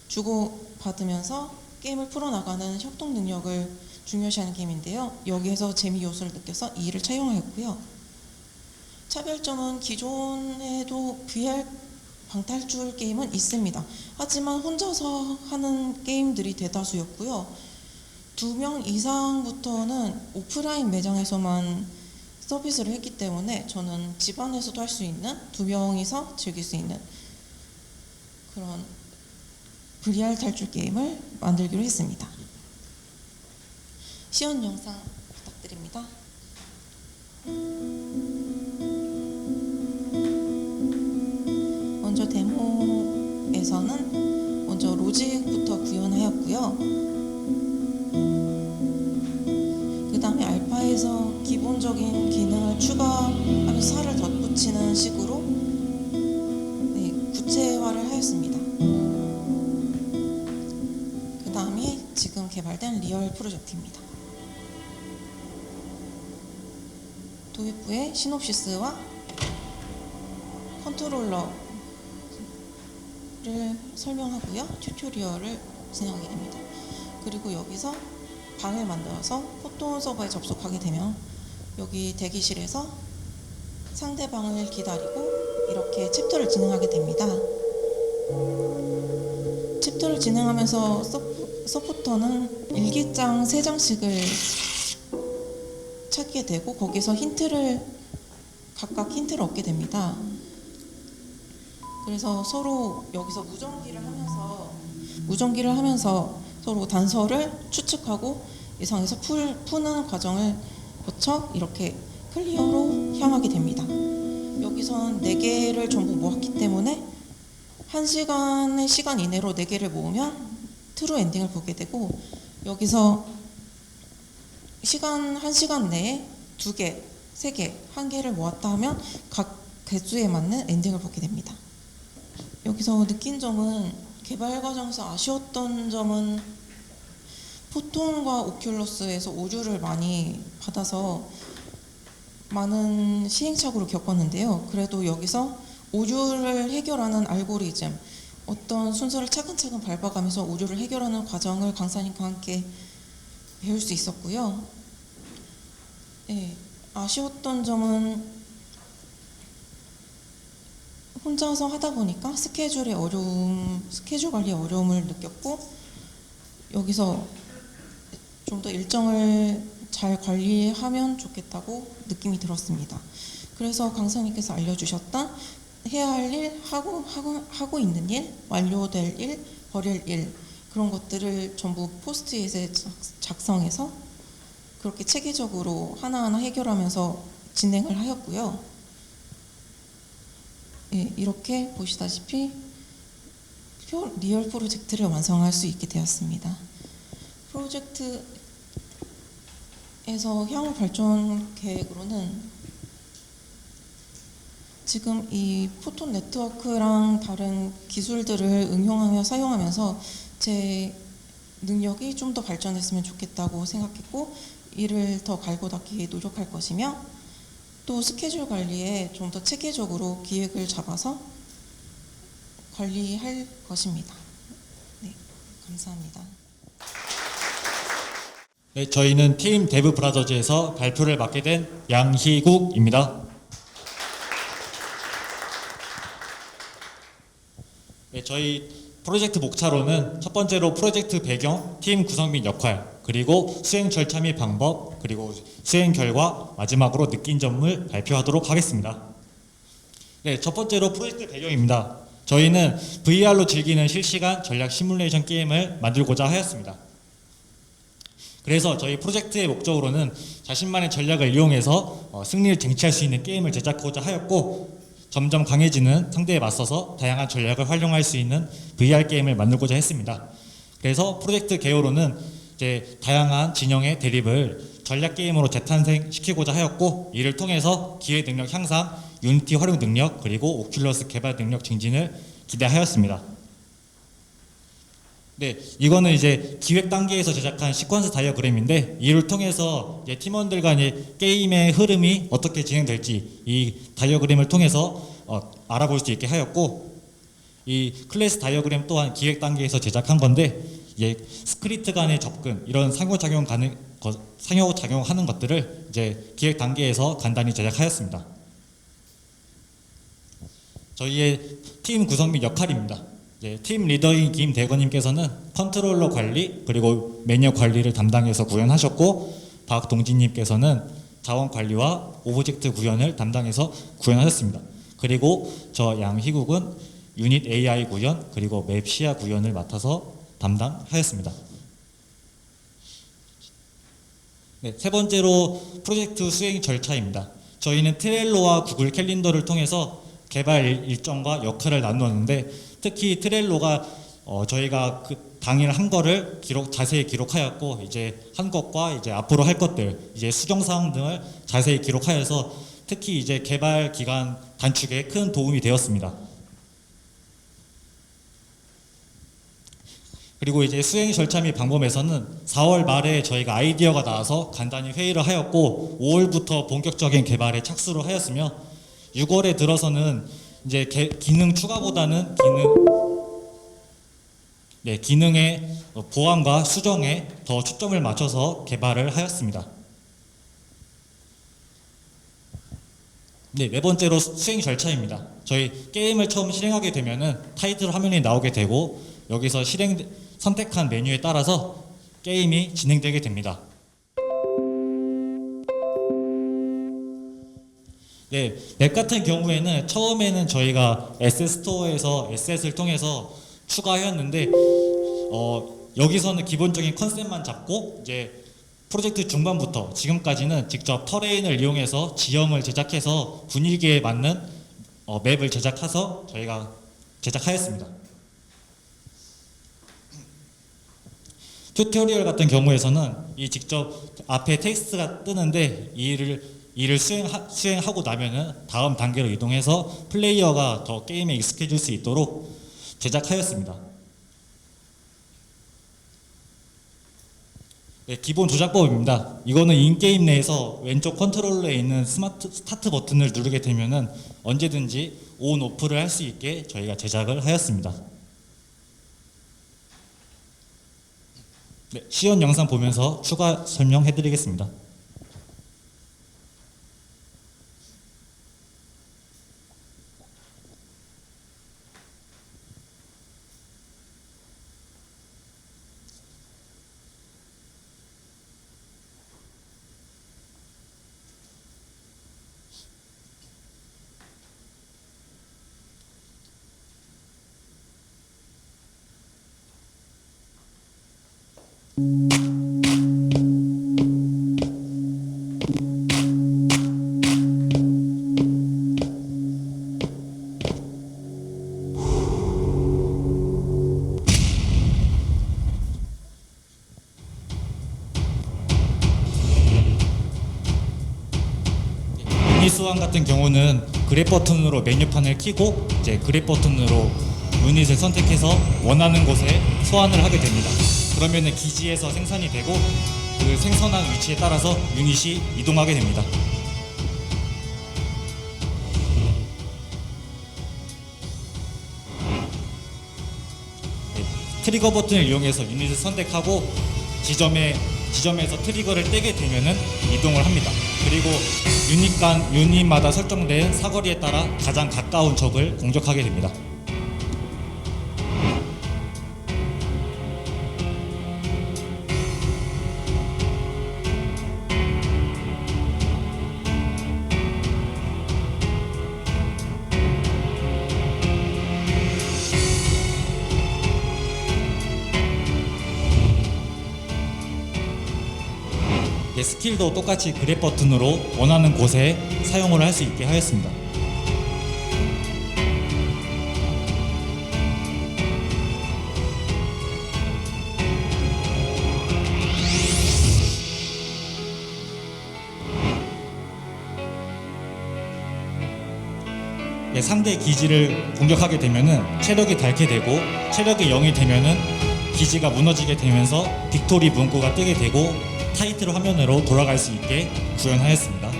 주고받으면서 게임을 풀어나가는 협동 능력을 중요시하는 게임인데요. 여기에서 재미 요소를 느껴서 이를 차용하였고요. 차별점은 기존에도 VR 방탈출 게임은 있습니다. 하지만 혼자서 하는 게임들이 대다수였고요. 2명 이상부터는 오프라인 매장에서만 서비스를 했기 때문에 저는 집 안에서도 할 수 있는 2명이서 즐길 수 있는 그런 VR 탈출 게임을 만들기로 했습니다. 시연 영상 부탁드립니다. 먼저 데모에서는 먼저 로직부터 구현하였고요. 그 다음에 알파에서 기본적인 기능을 추가하면서 살을 덧붙이는 식으로 구체화를 하였습니다. 그 다음이 지금 개발된 리얼 프로젝트입니다. 도입부의 시놉시스와 컨트롤러를 설명하고요. 튜토리얼을 진행하게 됩니다. 그리고 여기서 방을 만들어서 포톤 서버에 접속하게 되면 여기 대기실에서 상대방을 기다리고 이렇게 챕터를 진행하게 됩니다. 챕터를 진행하면서 서포터는 일기장 3장씩을 찾게 되고 거기서 각각 힌트를 얻게 됩니다. 그래서 서로 여기서 무전기를 하면서 서로 단서를 추측하고 예상해서 푸는 과정을 거쳐 이렇게 클리어로 향하게 됩니다. 여기선 4개를 전부 모았기 때문에 1시간의 시간 이내로 4개를 모으면 트루 엔딩을 보게 되고 여기서 1시간 내에 2개, 3개, 1개를 모았다 하면 각 개수에 맞는 엔딩을 보게 됩니다. 여기서 느낀 점은 개발 과정에서 아쉬웠던 점은 포톤과 오큘러스에서 오류를 많이 받아서 많은 시행착오를 겪었는데요. 그래도 여기서 오류를 해결하는 알고리즘, 어떤 순서를 차근차근 밟아가면서 오류를 해결하는 과정을 강사님과 함께 배울 수 있었고요. 네, 아쉬웠던 점은 혼자서 하다 보니까 스케줄 관리의 어려움을 느꼈고 여기서 좀 더 일정을 잘 관리하면 좋겠다고 느낌이 들었습니다. 그래서 강사님께서 알려주셨던 해야 할 일, 하고 있는 일, 완료될 일, 버릴 일 그런 것들을 전부 포스트잇에 작성해서 그렇게 체계적으로 하나하나 해결하면서 진행을 하였고요. 예, 이렇게 보시다시피 리얼 프로젝트를 완성할 수 있게 되었습니다. 프로젝트에서 향후 발전 계획으로는 지금 이 포톤 네트워크랑 다른 기술들을 응용하며 사용하면서 제 능력이 좀 더 발전했으면 좋겠다고 생각했고 이를 더 갈고 닦기에 노력할 것이며 또 스케줄 관리에 좀 더 체계적으로 기획을 잡아서 관리할 것입니다. 네, 감사합니다. 네, 저희는 팀 데브 브라더즈에서 발표를 맡게 된 양희국입니다. 네, 저희 프로젝트 목차로는 첫 번째로 프로젝트 배경, 팀 구성 및 역할, 그리고 수행 절차 및 방법, 그리고 수행 결과, 마지막으로 느낀 점을 발표하도록 하겠습니다. 네, 첫 번째로 프로젝트 배경입니다. 저희는 VR로 즐기는 실시간 전략 시뮬레이션 게임을 만들고자 하였습니다. 그래서 저희 프로젝트의 목적으로는 자신만의 전략을 이용해서 승리를 쟁취할 수 있는 게임을 제작하고자 하였고, 점점 강해지는 상대에 맞서서 다양한 전략을 활용할 수 있는 VR 게임을 만들고자 했습니다. 그래서 프로젝트 개요로는 이제 다양한 진영의 대립을 전략 게임으로 재탄생시키고자 하였고, 이를 통해서 기획 능력 향상, 유니티 활용 능력, 그리고 오큘러스 개발 능력 증진을 기대하였습니다. 네, 이거는 이제 기획 단계에서 제작한 시퀀스 다이어그램인데, 이를 통해서 이제 팀원들 간의 게임의 흐름이 어떻게 진행될지 이 다이어그램을 통해서 알아볼 수 있게 하였고, 이 클래스 다이어그램 또한 기획 단계에서 제작한 건데, 스크립트 간의 접근, 이런 상호작용하는 것들을 이제 기획 단계에서 간단히 제작하였습니다. 저희의 팀 구성 및 역할입니다. 팀 리더인 김대건님께서는 컨트롤러 관리 그리고 매니어 관리를 담당해서 구현하셨고, 박동진님께서는 자원 관리와 오브젝트 구현을 담당해서 구현하셨습니다. 그리고 저 양희국은 유닛 AI 구현 그리고 맵 시야 구현을 맡아서 담당하였습니다. 네, 세 번째로 프로젝트 수행 절차입니다. 저희는 트렐로와 구글 캘린더를 통해서 개발 일정과 역할을 나누었는데, 특히 트렐로가 저희가 그 당일 한 거를 자세히 기록하였고, 이제 한 것과 이제 앞으로 할 것들, 이제 수정 사항 등을 자세히 기록하여서 특히 이제 개발 기간 단축에 큰 도움이 되었습니다. 그리고 이제 수행 절차 및 방법에서는 4월 말에 저희가 아이디어가 나와서 간단히 회의를 하였고, 5월부터 본격적인 개발에 착수를 하였으며, 6월에 들어서는 이제 기능 추가보다는 기능의 보완과 수정에 더 초점을 맞춰서 개발을 하였습니다. 네, 네 번째로 수행 절차입니다. 저희 게임을 처음 실행하게 되면은 타이틀 화면이 나오게 되고, 여기서 선택한 메뉴에 따라서 게임이 진행되게 됩니다. 네, 맵 같은 경우에는 처음에는 저희가 에셋 스토어에서 에셋을 통해서 추가하였는데, 여기서는 기본적인 컨셉만 잡고 이제 프로젝트 중반부터 지금까지는 직접 터레인을 이용해서 지형을 제작해서 분위기에 맞는 맵을 제작해서 저희가 제작하였습니다. 튜토리얼 같은 경우에서는 이 직접 앞에 텍스트가 뜨는데, 이를 수행하고 나면은 다음 단계로 이동해서 플레이어가 더 게임에 익숙해질 수 있도록 제작하였습니다. 네, 기본 조작법입니다. 이거는 인게임 내에서 왼쪽 컨트롤러에 있는 스타트 버튼을 누르게 되면은 언제든지 온, 오프를 할 수 있게 저희가 제작을 하였습니다. 네, 시연 영상 보면서 추가 설명해 드리겠습니다. 유닛 같은 경우는 그랩 버튼으로 메뉴판을 켜고 이제 그랩 버튼으로 유닛을 선택해서 원하는 곳에 소환을 하게 됩니다. 그러면은 기지에서 생산이 되고 그 생산한 위치에 따라서 유닛이 이동하게 됩니다. 네, 트리거 버튼을 이용해서 유닛을 선택하고 지점에서 트리거를 떼게 되면은 이동을 합니다. 그리고 유닛마다 설정된 사거리에 따라 가장 가까운 적을 공격하게 됩니다. 네, 스킬도 똑같이 그랩 버튼으로 원하는 곳에 사용을 할 수 있게 하였습니다. 네, 상대 기지를 공격하게 되면은 체력이 닳게 되고 체력이 0이 되면은 기지가 무너지게 되면서 빅토리 문구가 뜨게 되고 타이틀 화면으로 돌아갈 수 있게 구현하였습니다.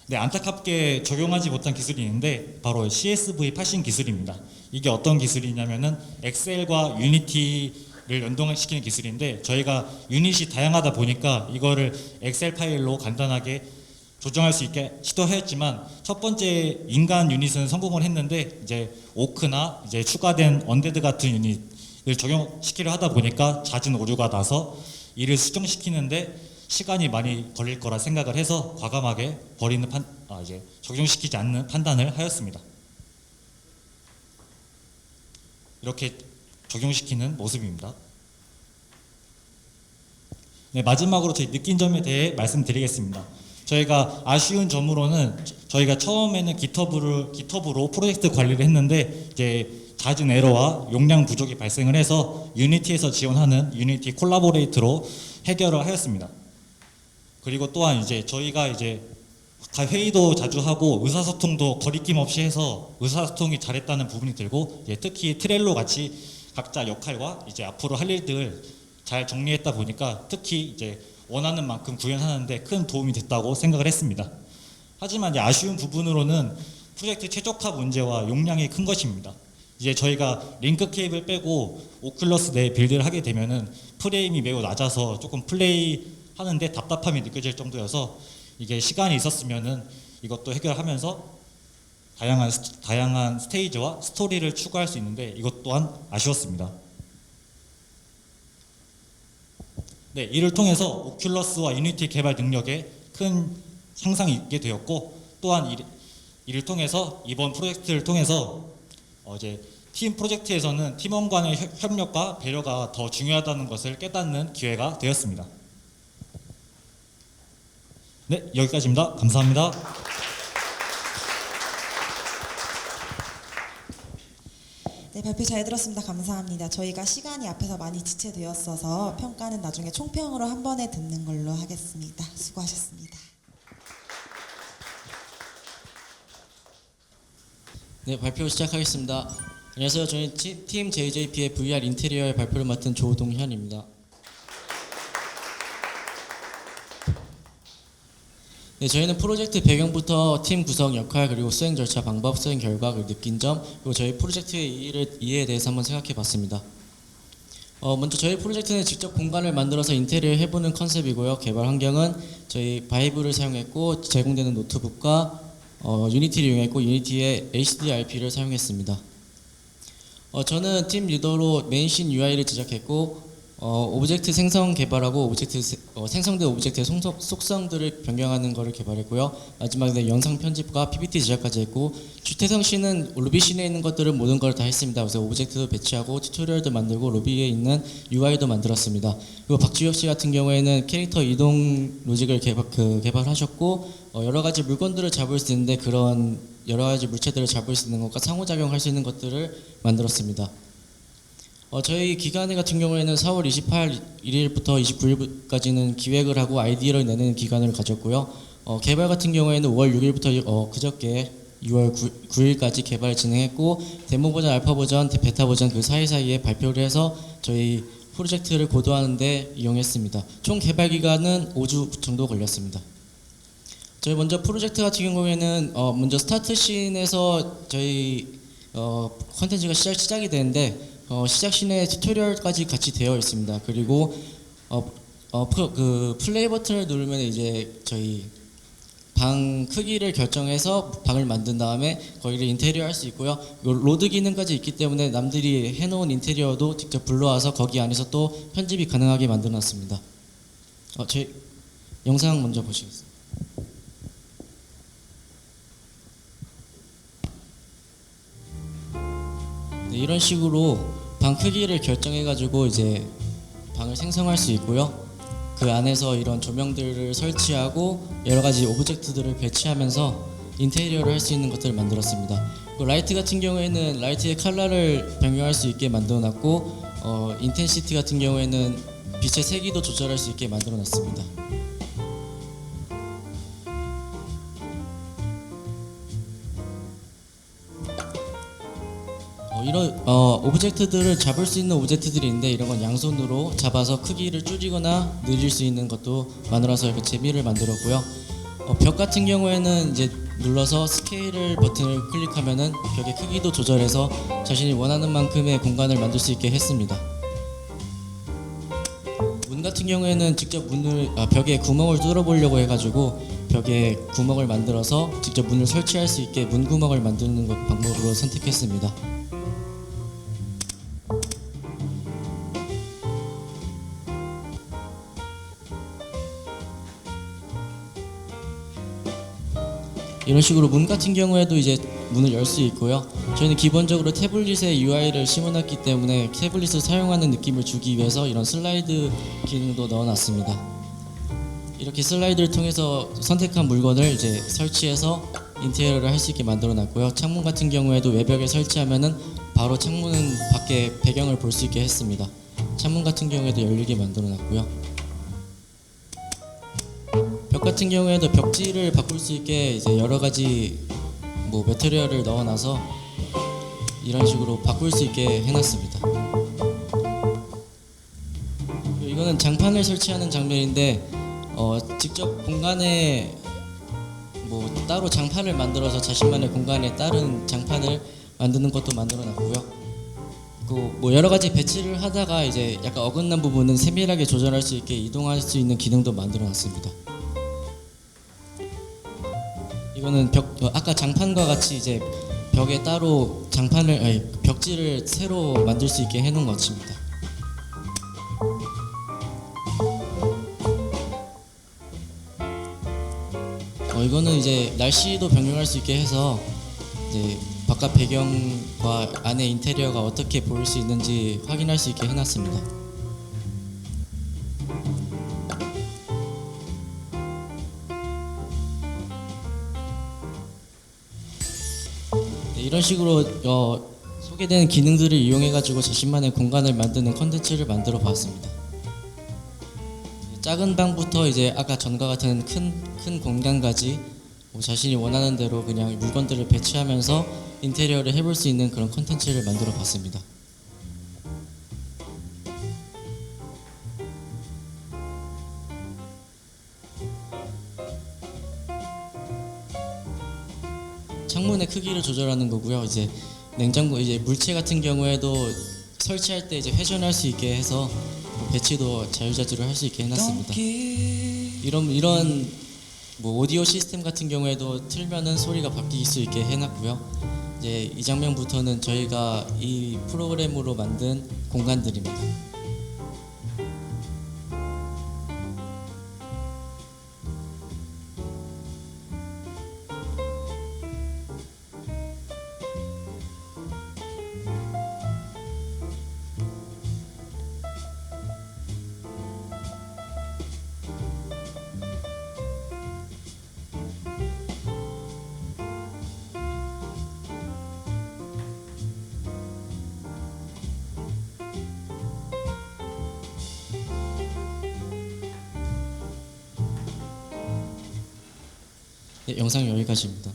네, 안타깝게 적용하지 못한 기술이 있는데 바로 CSV 파싱 기술입니다. 이게 어떤 기술이냐면은 엑셀과 유니티를 연동시키는 기술인데 저희가 유닛이 다양하다 보니까 이거를 엑셀 파일로 간단하게 조정할 수 있게 시도하였지만 첫 번째 인간 유닛은 성공을 했는데 이제 오크나 이제 추가된 언데드 같은 유닛을 적용시키려 하다 보니까 잦은 오류가 나서 이를 수정시키는데 시간이 많이 걸릴 거라 생각을 해서 과감하게 이제 적용시키지 않는 판단을 하였습니다. 이렇게 적용시키는 모습입니다. 네, 마지막으로 저희 느낀 점에 대해 말씀드리겠습니다. 저희가 아쉬운 점으로는 저희가 처음에는 GitHub로 프로젝트 관리를 했는데 이제 잦은 에러와 용량 부족이 발생을 해서 유니티에서 지원하는 유니티 콜라보레이터로 해결을 하였습니다. 그리고 또한 이제 저희가 이제 회의도 자주 하고 의사소통도 거리낌 없이 해서 의사소통이 잘했다는 부분이 들고 특히 트렐로 같이 각자 역할과 이제 앞으로 할 일들 잘 정리했다 보니까 특히 이제 원하는 만큼 구현하는데 큰 도움이 됐다고 생각을 했습니다. 하지만 이제 아쉬운 부분으로는 프로젝트 최적화 문제와 용량이 큰 것입니다. 이제 저희가 링크 케이블 빼고 오큘러스 내 빌드를 하게 되면은 프레임이 매우 낮아서 조금 플레이 하는데 답답함이 느껴질 정도여서 이게 시간이 있었으면은 이것도 해결하면서 다양한 스테이지와 스토리를 추가할 수 있는데 이것 또한 아쉬웠습니다. 네, 이를 통해서 오큘러스와 유니티 개발 능력에 큰 향상이 있게 되었고 또한 이를 통해서 이번 프로젝트를 통해서 이제 팀 프로젝트에서는 팀원 간의 협력과 배려가 더 중요하다는 것을 깨닫는 기회가 되었습니다. 네, 여기까지입니다. 감사합니다. 네, 발표 잘 들었습니다. 감사합니다. 저희가 시간이 앞에서 많이 지체되었어서 평가는 나중에 총평으로 한 번에 듣는 걸로 하겠습니다. 수고하셨습니다. 네, 발표 시작하겠습니다. 안녕하세요. 저는 팀 JJP의 VR 인테리어의 발표를 맡은 조동현입니다. 네, 저희는 프로젝트 배경부터 팀 구성 역할 그리고 수행 절차 방법, 수행 결과 그리고 느낀 점 그리고 저희 프로젝트의 이해에 대해서 한번 생각해 봤습니다. 먼저 저희 프로젝트는 직접 공간을 만들어서 인테리어 해보는 컨셉이고요. 개발 환경은 저희 바이브를 사용했고 제공되는 노트북과 유니티를 이용했고 유니티의 HDRP를 사용했습니다. 저는 팀 리더로 메인씬 UI를 제작했고 오브젝트 생성 개발하고 생성된 오브젝트의 속성들을 변경하는 것을 개발했고요. 마지막에 영상 편집과 PPT 제작까지 했고 주태성 씨는 루비씬에 있는 것들을 모든 걸 다 했습니다. 그래서 오브젝트도 배치하고 튜토리얼도 만들고 루비에 있는 UI도 만들었습니다. 그리고 박주혁 씨 같은 경우에는 캐릭터 이동 로직을 개발하셨고 여러 가지 물건들을 잡을 수 있는데 그런 여러 가지 물체들을 잡을 수 있는 것과 상호작용할 수 있는 것들을 만들었습니다. 저희 기간회 같은 경우에는 4월 28일부터 29일까지는 기획을 하고 아이디어를 내는 기간을 가졌고요. 개발 같은 경우에는 5월 6일부터 그저께 6월 9일까지 개발 진행했고 데모 버전, 알파 버전, 베타 버전 그 사이사이에 발표를 해서 저희 프로젝트를 고도화하는 데 이용했습니다. 총 개발 기간은 5주 정도 걸렸습니다. 저희 먼저 프로젝트 같은 경우에는 먼저 스타트 씬에서 저희 컨텐츠가 시작이 되는데 시작 씬에 튜토리얼까지 같이 되어 있습니다. 그리고 그 플레이 버튼을 누르면 이제 저희 방 크기를 결정해서 방을 만든 다음에 거기를 인테리어 할 수 있고요. 로드 기능까지 있기 때문에 남들이 해놓은 인테리어도 직접 불러와서 거기 안에서 또 편집이 가능하게 만들어놨습니다. 제 영상 먼저 보시겠습니다. 네, 이런 식으로 방 크기를 결정해가지고 이제 방을 생성할 수 있고요. 그 안에서 이런 조명들을 설치하고 여러 가지 오브젝트들을 배치하면서 인테리어를 할 수 있는 것들을 만들었습니다. 그 라이트 같은 경우에는 라이트의 컬러를 변경할 수 있게 만들어놨고 인텐시티 같은 경우에는 빛의 세기도 조절할 수 있게 만들어놨습니다. 이런 오브젝트들을 잡을 수 있는 오브젝트들이 있는데 이런 건 양손으로 잡아서 크기를 줄이거나 늘릴 수 있는 것도 만들어서 이렇게 재미를 만들었고요. 벽 같은 경우에는 이제 눌러서 스케일을 버튼을 클릭하면은 벽의 크기도 조절해서 자신이 원하는 만큼의 공간을 만들 수 있게 했습니다. 문 같은 경우에는 직접 벽에 구멍을 뚫어보려고 해가지고 벽에 구멍을 만들어서 직접 문을 설치할 수 있게 문 구멍을 만드는 방법으로 선택했습니다. 이런 식으로 문 같은 경우에도 이제 문을 열 수 있고요. 저희는 기본적으로 태블릿에 UI를 심어놨기 때문에 태블릿을 사용하는 느낌을 주기 위해서 이런 슬라이드 기능도 넣어놨습니다. 이렇게 슬라이드를 통해서 선택한 물건을 이제 설치해서 인테리어를 할 수 있게 만들어놨고요. 창문 같은 경우에도 외벽에 설치하면은 바로 창문은 밖에 배경을 볼 수 있게 했습니다. 창문 같은 경우에도 열리게 만들어놨고요. 벽 같은 경우에도 벽지를 바꿀 수 있게 이제 여러 가지 매테리얼을 넣어놔서 이런 식으로 바꿀 수 있게 해놨습니다. 이거는 장판을 설치하는 장면인데 직접 공간에 따로 장판을 만들어서 자신만의 공간에 다른 장판을 만드는 것도 만들어놨고요. 여러 가지 배치를 하다가 이제 약간 어긋난 부분은 세밀하게 조절할 수 있게 이동할 수 있는 기능도 만들어놨습니다. 이거는 아까 장판과 같이 이제 벽에 따로 벽지를 새로 만들 수 있게 해놓은 것입니다. 이거는 이제 날씨도 변경할 수 있게 해서 이제 바깥 배경과 안에 인테리어가 어떻게 보일 수 있는지 확인할 수 있게 해놨습니다. 이런 식으로 소개된 기능들을 이용해가지고 자신만의 공간을 만드는 컨텐츠를 만들어 봤습니다. 작은 방부터 이제 아까 전과 같은 큰 공간까지 자신이 원하는 대로 그냥 물건들을 배치하면서 인테리어를 해볼 수 있는 그런 컨텐츠를 만들어 봤습니다. 창문의 크기를 조절하는 거고요. 이제 냉장고 물체 같은 경우에도 설치할 때 이제 회전할 수 있게 해서 배치도 자유자재로 할 수 있게 해놨습니다. 이런 오디오 시스템 같은 경우에도 틀면은 소리가 바뀔 수 있게 해놨고요. 이제 이 장면부터는 저희가 이 프로그램으로 만든 공간들입니다. 네, 영상 여기까지입니다.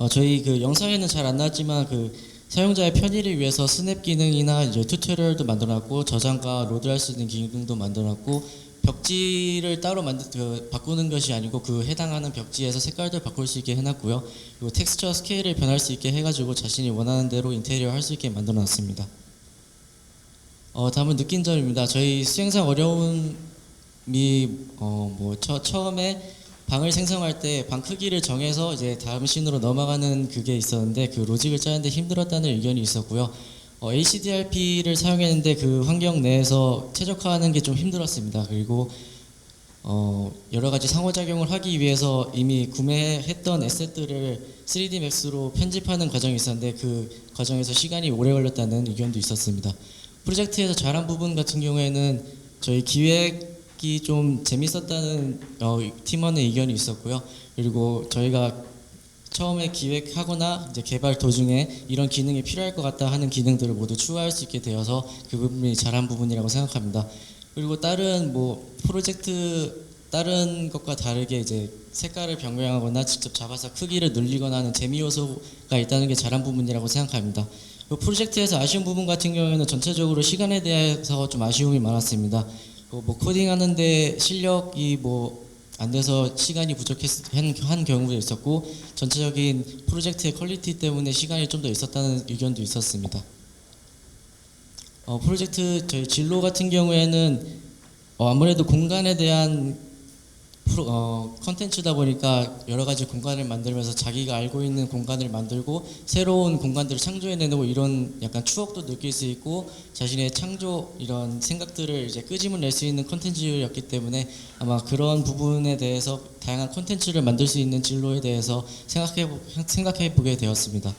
저희 그 영상에는 잘 안 나왔지만 그 사용자의 편의를 위해서 스냅 기능이나 이제 튜토리얼도 만들어놨고 저장과 로드할 수 있는 기능도 만들어놨고 벽지를 따로 바꾸는 것이 아니고 그 해당하는 벽지에서 색깔들 바꿀 수 있게 해놨고요. 그리고 텍스처 스케일을 변할 수 있게 해가지고 자신이 원하는 대로 인테리어 할 수 있게 만들어놨습니다. 다음은 느낀 점입니다. 저희 수행상 어려움이 처음에 방을 생성할 때 방 크기를 정해서 이제 다음 씬으로 넘어가는 그게 있었는데 그 로직을 짜는데 힘들었다는 의견이 있었고요. HDRP를 사용했는데 그 환경 내에서 최적화하는 게 좀 힘들었습니다. 그리고 여러 가지 상호작용을 하기 위해서 이미 구매했던 에셋들을 3D Max로 편집하는 과정이 있었는데 그 과정에서 시간이 오래 걸렸다는 의견도 있었습니다. 프로젝트에서 잘한 부분 같은 경우에는 저희 기획이 좀 재밌었다는 팀원의 의견이 있었고요. 그리고 저희가 처음에 기획하거나 이제 개발 도중에 이런 기능이 필요할 것 같다 하는 기능들을 모두 추가할 수 있게 되어서 그 부분이 잘한 부분이라고 생각합니다. 그리고 다른 프로젝트 다른 것과 다르게 이제 색깔을 변경하거나 직접 잡아서 크기를 늘리거나 하는 재미 요소가 있다는 게 잘한 부분이라고 생각합니다. 그 프로젝트에서 아쉬운 부분 같은 경우에는 전체적으로 시간에 대해서 좀 아쉬움이 많았습니다. 코딩하는데 실력이 안 돼서 시간이 부족한 경우도 있었고 전체적인 프로젝트의 퀄리티 때문에 시간이 좀 더 있었다는 의견도 있었습니다. 프로젝트 저희 진로 같은 경우에는 아무래도 공간에 대한 컨텐츠다 보니까 여러 가지 공간을 만들면서 자기가 알고 있는 공간을 만들고 새로운 공간들을 창조해내고 이런 약간 추억도 느낄 수 있고 자신의 창조 이런 생각들을 이제 끄집어낼 수 있는 컨텐츠였기 때문에 아마 그런 부분에 대해서 다양한 컨텐츠를 만들 수 있는 진로에 대해서 생각해 보게 되었습니다.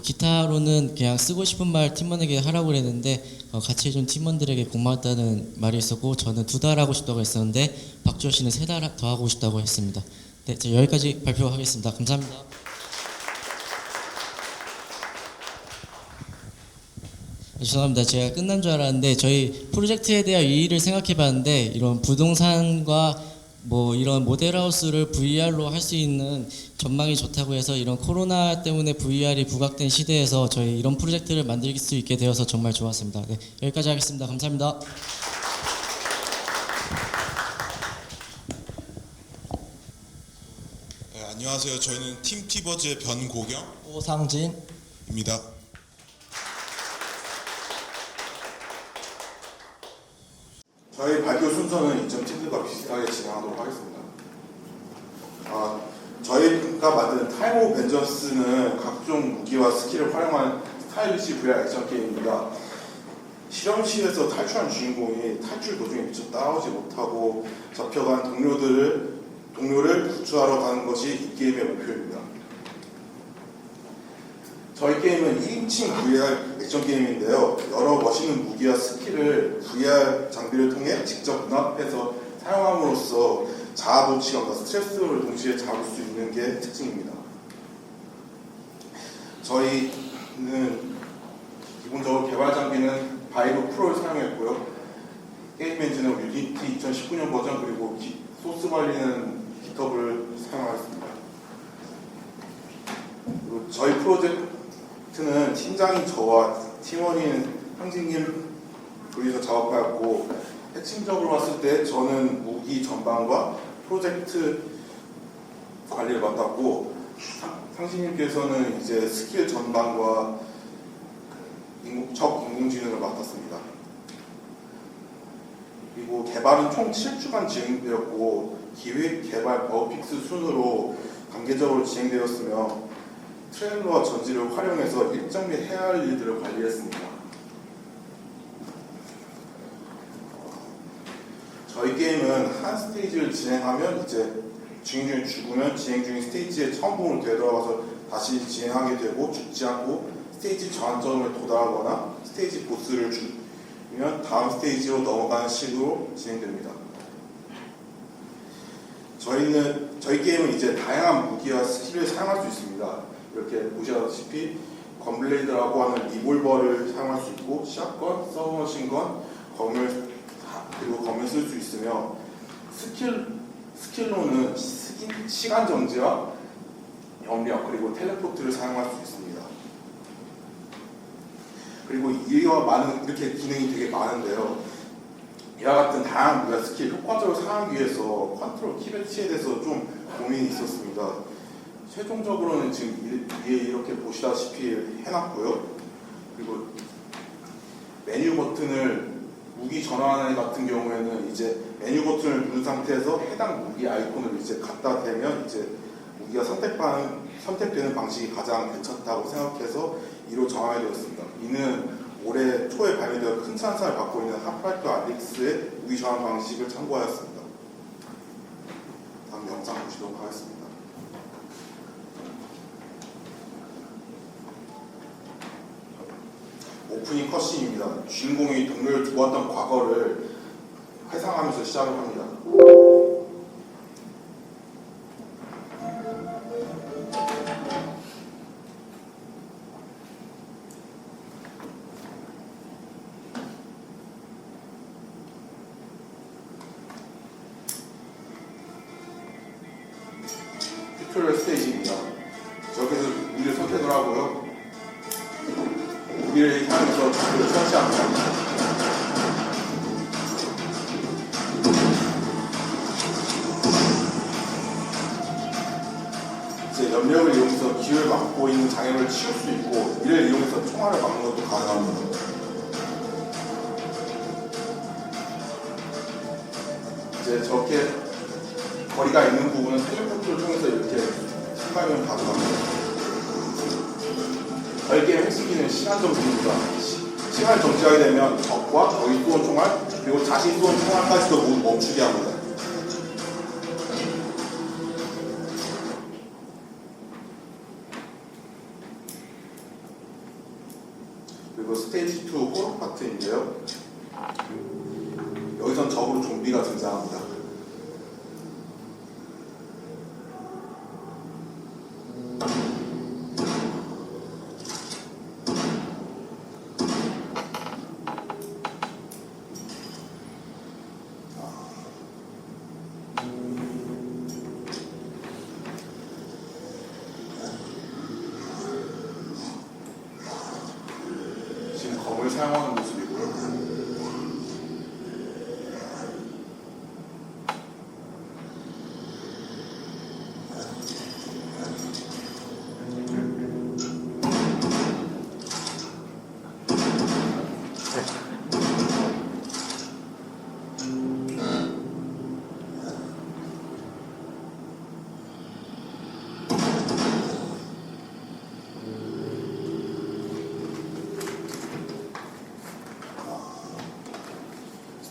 기타로는 그냥 쓰고 싶은 말 팀원에게 하라고 그랬는데 같이 해준 팀원들에게 고마웠다는 말이 있었고 저는 2달 하고 싶다고 했었는데 박주호 씨는 3달 더 하고 싶다고 했습니다. 네, 여기까지 발표하겠습니다. 감사합니다. 죄송합니다. 제가 끝난 줄 알았는데 저희 프로젝트에 대한 이의를 생각해 봤는데 이런 부동산과 이런 모델하우스를 VR로 할 수 있는 전망이 좋다고 해서 이런 코로나 때문에 VR이 부각된 시대에서 저희 이런 프로젝트를 만들 수 있게 되어서 정말 좋았습니다. 네, 여기까지 하겠습니다. 감사합니다. 네, 안녕하세요. 저희는 팀 티버즈의 변고경입니다. 오상진입니다. 저희 발표 순서는 이전 팀들과 비슷하게 진행하도록 하겠습니다. 저희가 만든 타임 오브 벤전스는 각종 무기와 스킬을 활용한 스타일리시 VR 액션 게임입니다. 실험실에서 탈출한 주인공이 탈출 도중에 미처 따라오지 못하고 잡혀간 동료를 구출하러 가는 것이 이 게임의 목표입니다. 저희 게임은 1인칭 VR 액션 게임인데요. 여러 멋있는 무기와 스킬을 VR 장비를 통해 직접 눈앞에서 사용함으로써 자아 도취감과 스트레스를 동시에 잡을 수 있는 게 특징입니다. 저희는 기본적으로 개발 장비는 바이브 프로를 사용했고요. 게임 엔진은 유니티 2019년 버전 그리고 소스 관리는 깃허브를 사용하였습니다. 그리고 저희 프로젝트는 팀장인 저와 팀원인 황진님 둘이서 작업하였고 핵심적으로 봤을 때 저는 무기 전반과 프로젝트 관리를 맡았고 상신님께서는 이제 스킬 전반과 적 인공지능을 맡았습니다. 그리고 개발은 총 7주간 진행되었고 기획, 개발, 버그픽스 순으로 단계적으로 진행되었으며 트레일러와 전지를 활용해서 일정 및 해야 할 일들을 관리했습니다. 저희 게임은 한 스테이지를 진행하면 이제 진행 중에 죽으면 진행 중인 스테이지에 처음으로 되돌아가서 다시 진행하게 되고 죽지 않고 스테이지 전환점을 도달하거나 스테이지 보스를 죽이면 다음 스테이지로 넘어가는 식으로 진행됩니다. 저희 게임은 이제 다양한 무기와 스킬을 사용할 수 있습니다. 이렇게 보시다시피 건블레이드라고 하는 리볼버를 사용할 수 있고 샷건, 서브머신건, 검을 그리고 검을 쓸 수 있으며 스킬로는 시간 정지와 염력 그리고 텔레포트를 사용할 수 있습니다. 그리고 이와 많은 이렇게 기능이 되게 많은데요. 이와 같은 다양한 무기와 스킬 효과적으로 사용하기 위해서 컨트롤 키 배치에 대해서 좀 고민이 있었습니다. 최종적으로는 지금 위에 이렇게 보시다시피 해놨고요. 그리고 메뉴 버튼을 무기 전환 같은 경우에는 이제 메뉴 버튼을 누른 상태에서 해당 무기 아이콘을 이제 갖다 대면 이제 무기가 선택되는 방식이 가장 괜찮다고 생각해서 이로 정하게 되었습니다. 이는 올해 초에 발매되어 큰 찬사를 받고 있는 하프라이프 알릭스의 무기 전환 방식을 참고하였습니다. 다음 영상 보시도록 하겠습니다. 오프닝 컷신입니다. 주인공이 동료를 두고 왔던 과거를 회상하면서 시작을 합니다. 튜토리얼 스테이지입니다. 여기서 무기를 선택을 하고요. 무기를 하면서 무기를 설치합니다. 이제 염력을 이용해서 기회를 막고 있는 장애물을 치울 수 있고 이를 이용해서 총알을 막는 것도 가능합니다. 이제 저렇게 거리가 있는 부분은 텔레포트를 통해서 이렇게 순간이동 가능합니다. 별개의 핵심기는 시간 정지입니다. 시간을 정지하게 되면 적과 적이 쏘은 총알 그리고 자신이 쏘은 총알까지도 모두 멈추게 합니다. 그리고 스테이지 2 호러 파트인데요. 여기선 적으로 좀비가 등장합니다. 지금 검을 사용하는 모습이고요.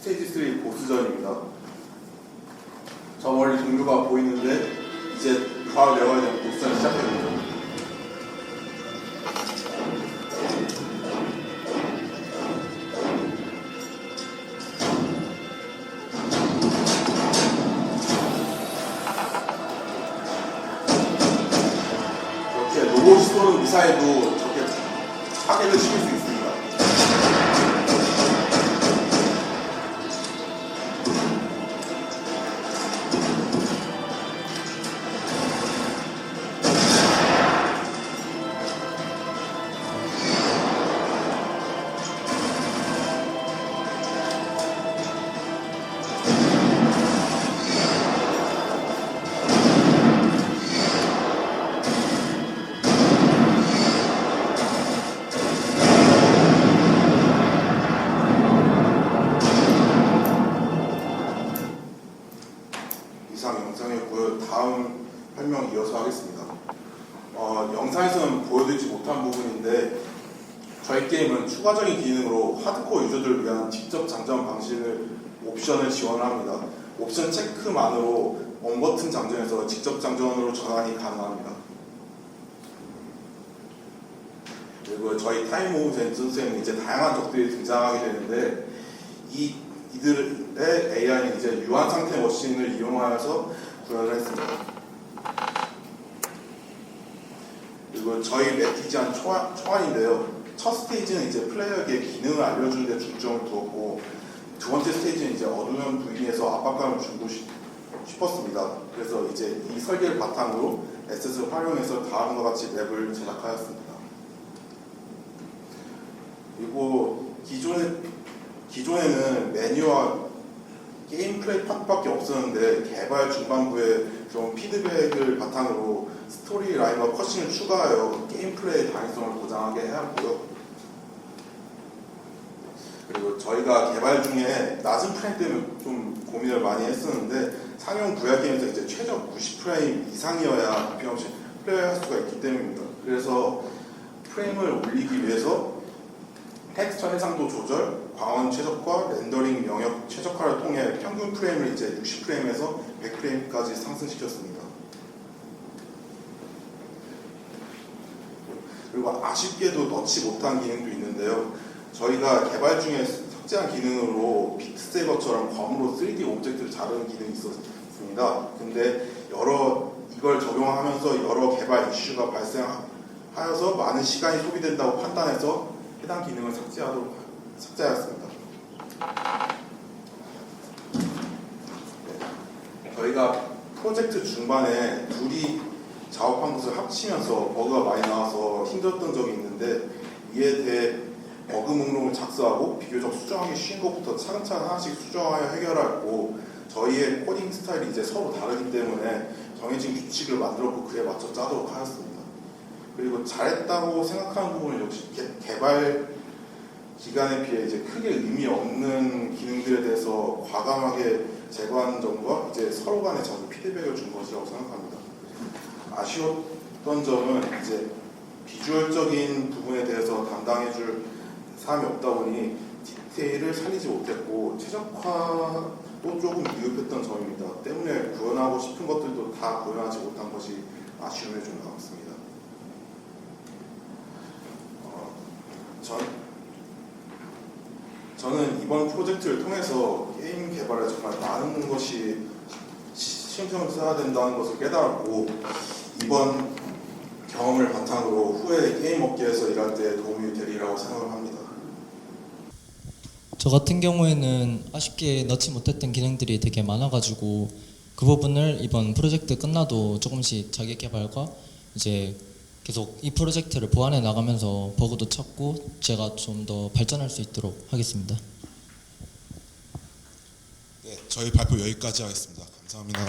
스테이지 3 보스전입니다. 저 멀리 동료가 보이는데 이제 바로 내려가야 되는 보스전이 시작됩니다. 이렇게 로봇이 쏘는 미사일도 저렇게 파괴를 시킬 수 있습니다. 이상 영상이었고요. 다음 설명 이어서 하겠습니다. 영상에서는 보여드리지 못한 부분인데 저희 게임은 추가적인 기능으로 하드코어 유저들을 위한 직접 장전 방식을 옵션을 지원합니다. 옵션 체크만으로 원버튼 장전에서 직접 장전으로 전환이 가능합니다. 그리고 저희 타임 오브 젠전스에는 이제 다양한 적들이 등장하게 되는데 이들의 AI는 이제 유한 상태 머신을 이용하여서 구현을 했습니다. 그리고 저희 맵 디자인 초안인데요. 첫 스테이지는 이제 플레이어에게 기능을 알려주는 데 중점을 두었고, 두 번째 스테이지는 이제 어두운 분위기에서 압박감을 주고 싶었습니다. 그래서 이제 이 설계를 바탕으로 에셋을 활용해서 다음과 같이 맵을 제작하였습니다. 그리고 기존에는 메뉴와 게임 플레이 파트밖에 없었는데, 개발 중반부에 좀 피드백을 바탕으로 스토리 라인과 컷신을 추가하여 게임 플레이의 다양성을 보장하게 하였고요. 그리고 저희가 개발 중에 낮은 프레임 때문에 좀 고민을 많이 했었는데, 상용 VR 게임에서 이제 최저 90프레임 이상이어야 비용 없이 플레이할 수가 있기 때문입니다. 그래서 프레임을 올리기 위해서 텍스처 해상도 조절, 광원 최적화, 렌더링 영역 최적화를 통해 평균 프레임을 이제 60프레임에서 100프레임까지 상승시켰습니다. 그리고 아쉽게도 넣지 못한 기능도 있는데요. 저희가 개발 중에 삭제한 기능으로 비트세이버처럼 검으로 3D 오브젝트를 자르는 기능이 있었습니다. 근데 이걸 적용하면서 여러 개발 이슈가 발생하여서 많은 시간이 소비된다고 판단해서 해당 기능을 삭제하였습니다. 저희가 프로젝트 중반에 둘이 작업한 것을 합치면서 버그가 많이 나와서 힘들었던 적이 있는데, 이에 대해 버그 목록을 작성하고 비교적 수정하기 쉬운 것부터 차근차근 하나씩 수정하여 해결하고, 저희의 코딩 스타일이 이제 서로 다르기 때문에 정해진 규칙을 만들었고 그에 맞춰 짜도록 하였습니다. 그리고 잘했다고 생각하는 부분은 역시 개발 기간에 비해 이제 크게 의미 없는 기능들에 대해서 과감하게 제거하는 점과 이제 서로 간에 자주 피드백을 준 것이라고 생각합니다. 아쉬웠던 점은 이제 비주얼적인 부분에 대해서 담당해줄 사람이 없다 보니 디테일을 살리지 못했고, 최적화도 조금 미흡했던 점입니다. 때문에 구현하고 싶은 것들도 다 구현하지 못한 것이 아쉬움에 좀 남았습니다. 저는 이번 프로젝트를 통해서 게임 개발에 정말 많은 것이 신경을 써야 된다는 것을 깨달았고, 이번 경험을 바탕으로 후에 게임 업계에서 일할 때 도움이 되리라고 생각을 합니다. 저 같은 경우에는 아쉽게 넣지 못했던 기능들이 되게 많아가지고, 그 부분을 이번 프로젝트 끝나도 조금씩 자기 개발과 이제 계속 이 프로젝트를 보완해 나가면서 버그도 찾고 제가 좀 더 발전할 수 있도록 하겠습니다. 네, 저희 발표 여기까지 하겠습니다. 감사합니다.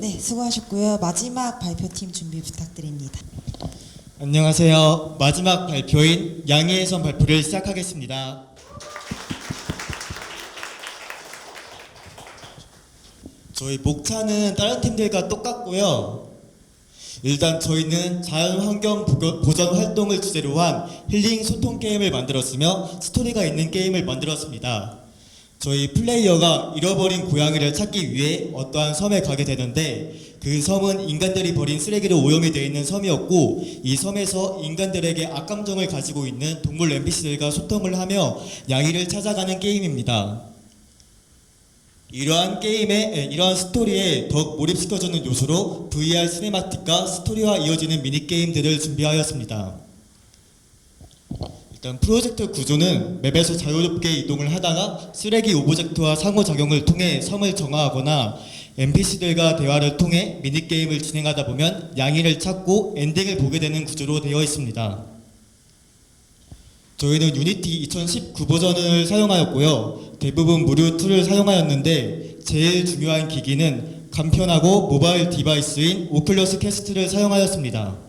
네, 수고하셨고요. 마지막 발표팀 준비 부탁드립니다. 안녕하세요. 마지막 발표인 양해의 선 발표를 시작하겠습니다. 저희 목차는 다른 팀들과 똑같고요. 일단 저희는 자연환경 보전 활동을 주제로 한 힐링 소통 게임을 만들었으며 스토리가 있는 게임을 만들었습니다. 저희 플레이어가 잃어버린 고양이를 찾기 위해 어떠한 섬에 가게 되는데, 그 섬은 인간들이 버린 쓰레기로 오염이 되어 있는 섬이었고, 이 섬에서 인간들에게 악감정을 가지고 있는 동물 NPC들과 소통을 하며 양이를 찾아가는 게임입니다. 이러한 스토리에 더욱 몰입시켜주는 요소로 VR 시네마틱과 스토리와 이어지는 미니게임들을 준비하였습니다. 일단 프로젝트 구조는 맵에서 자유롭게 이동을 하다가 쓰레기 오브젝트와 상호작용을 통해 섬을 정화하거나 NPC들과 대화를 통해 미니게임을 진행하다 보면 양이를 찾고 엔딩을 보게 되는 구조로 되어 있습니다. 저희는 유니티 2019 버전을 사용하였고요. 대부분 무료 툴을 사용하였는데 제일 중요한 기기는 간편하고 모바일 디바이스인 오큘러스 퀘스트를 사용하였습니다.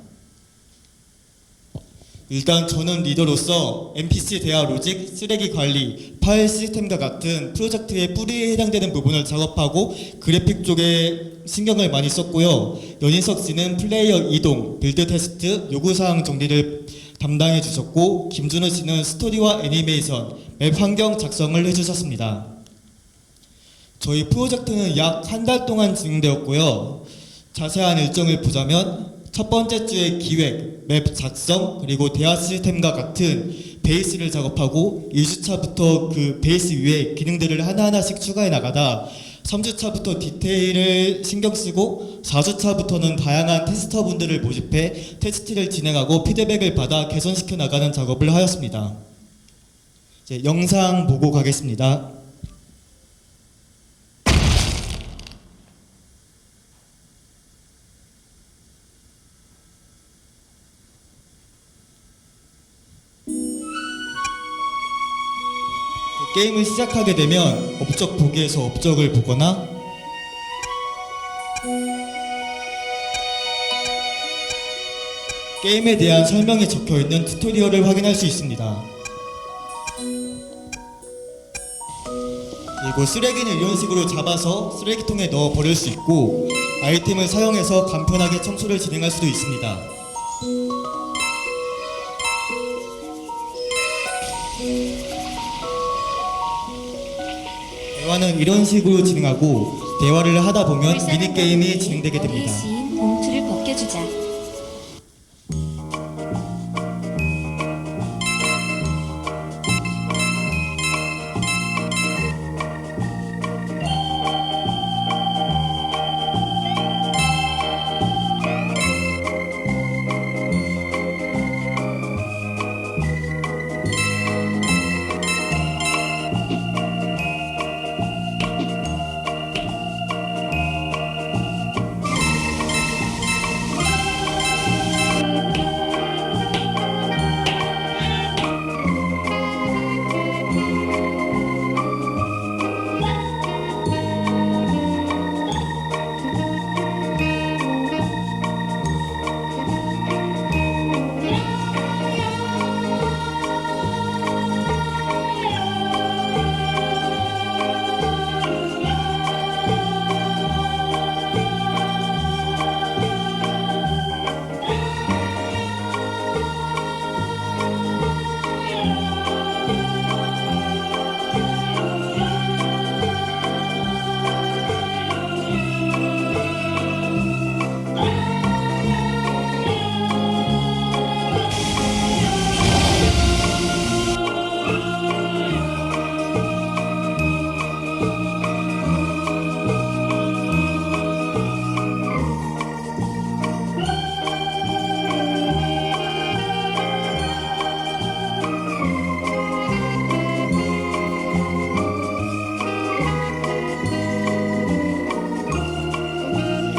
일단 저는 리더로서 NPC 대화 로직, 쓰레기 관리, 파일 시스템과 같은 프로젝트의 뿌리에 해당되는 부분을 작업하고 그래픽 쪽에 신경을 많이 썼고요. 연인석 씨는 플레이어 이동, 빌드 테스트, 요구사항 정리를 담당해 주셨고, 김준호 씨는 스토리와 애니메이션, 맵 환경 작성을 해주셨습니다. 저희 프로젝트는 약 한 달 동안 진행되었고요. 자세한 일정을 보자면 첫 번째 주에 기획, 맵 작성, 그리고 대화 시스템과 같은 베이스를 작업하고 2주차부터 그 베이스 위에 기능들을 하나하나씩 추가해 나가다 3주차부터 디테일을 신경 쓰고 4주차부터는 다양한 테스터분들을 모집해 테스트를 진행하고 피드백을 받아 개선시켜 나가는 작업을 하였습니다. 이제 영상 보고 가겠습니다. 게임을 시작하게 되면 업적 보기에서 업적을 보거나 게임에 대한 설명이 적혀있는 튜토리얼을 확인할 수 있습니다. 그리고 쓰레기는 이런 식으로 잡아서 쓰레기통에 넣어 버릴 수 있고 아이템을 사용해서 간편하게 청소를 진행할 수도 있습니다. 대화는 이런 식으로 진행하고 대화를 하다 보면 미니게임이 진행되게 됩니다. 시인 봉투를 벗겨주자.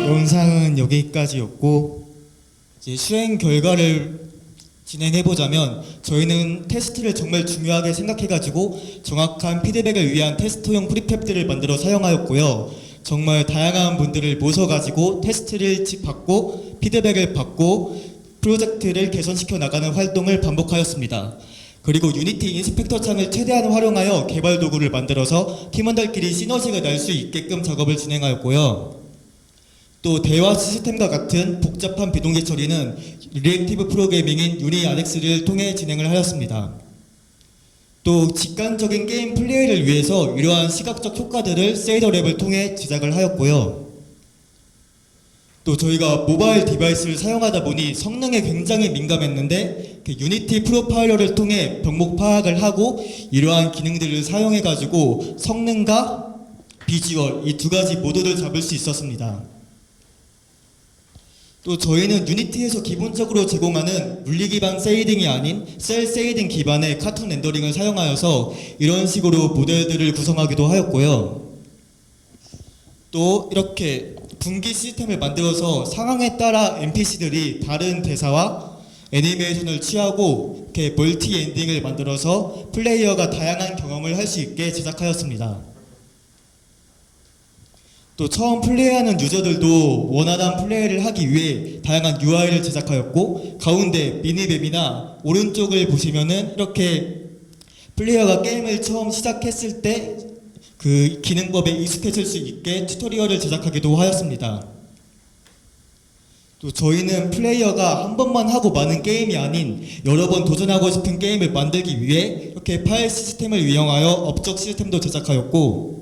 영상은 여기까지였고 이제 수행 결과를 진행해보자면 저희는 테스트를 정말 중요하게 생각해가지고 정확한 피드백을 위한 테스트용 프리팹들을 만들어 사용하였고요. 정말 다양한 분들을 모셔가지고 테스트를 받고 피드백을 받고 프로젝트를 개선시켜 나가는 활동을 반복하였습니다. 그리고 유니티 인스펙터 창을 최대한 활용하여 개발 도구를 만들어서 팀원들끼리 시너지가 날 수 있게끔 작업을 진행하였고요. 또 대화 시스템과 같은 복잡한 비동기 처리는 리액티브 프로그래밍인 유니 RX를 통해 진행을 하였습니다. 또 직관적인 게임 플레이를 위해서 이러한 시각적 효과들을 쉐이더랩을 통해 제작을 하였고요. 또 저희가 모바일 디바이스를 사용하다 보니 성능에 굉장히 민감했는데 유니티 프로파일러를 통해 병목 파악을 하고 이러한 기능들을 사용해 가지고 성능과 비주얼 이 두 가지 모두를 잡을 수 있었습니다. 또 저희는 유니티에서 기본적으로 제공하는 물리 기반 쉐이딩이 아닌 셀 쉐이딩 기반의 카툰 렌더링을 사용하여서 이런 식으로 모델들을 구성하기도 하였고요. 또 이렇게 분기 시스템을 만들어서 상황에 따라 NPC들이 다른 대사와 애니메이션을 취하고 이렇게 멀티 엔딩을 만들어서 플레이어가 다양한 경험을 할 수 있게 제작하였습니다. 또 처음 플레이하는 유저들도 원활한 플레이를 하기 위해 다양한 UI를 제작하였고 가운데 미니맵이나 오른쪽을 보시면은 이렇게 플레이어가 게임을 처음 시작했을 때 그 기능법에 익숙해질 수 있게 튜토리얼을 제작하기도 하였습니다. 또 저희는 플레이어가 한 번만 하고 마는 게임이 아닌 여러 번 도전하고 싶은 게임을 만들기 위해 이렇게 파일 시스템을 이용하여 업적 시스템도 제작하였고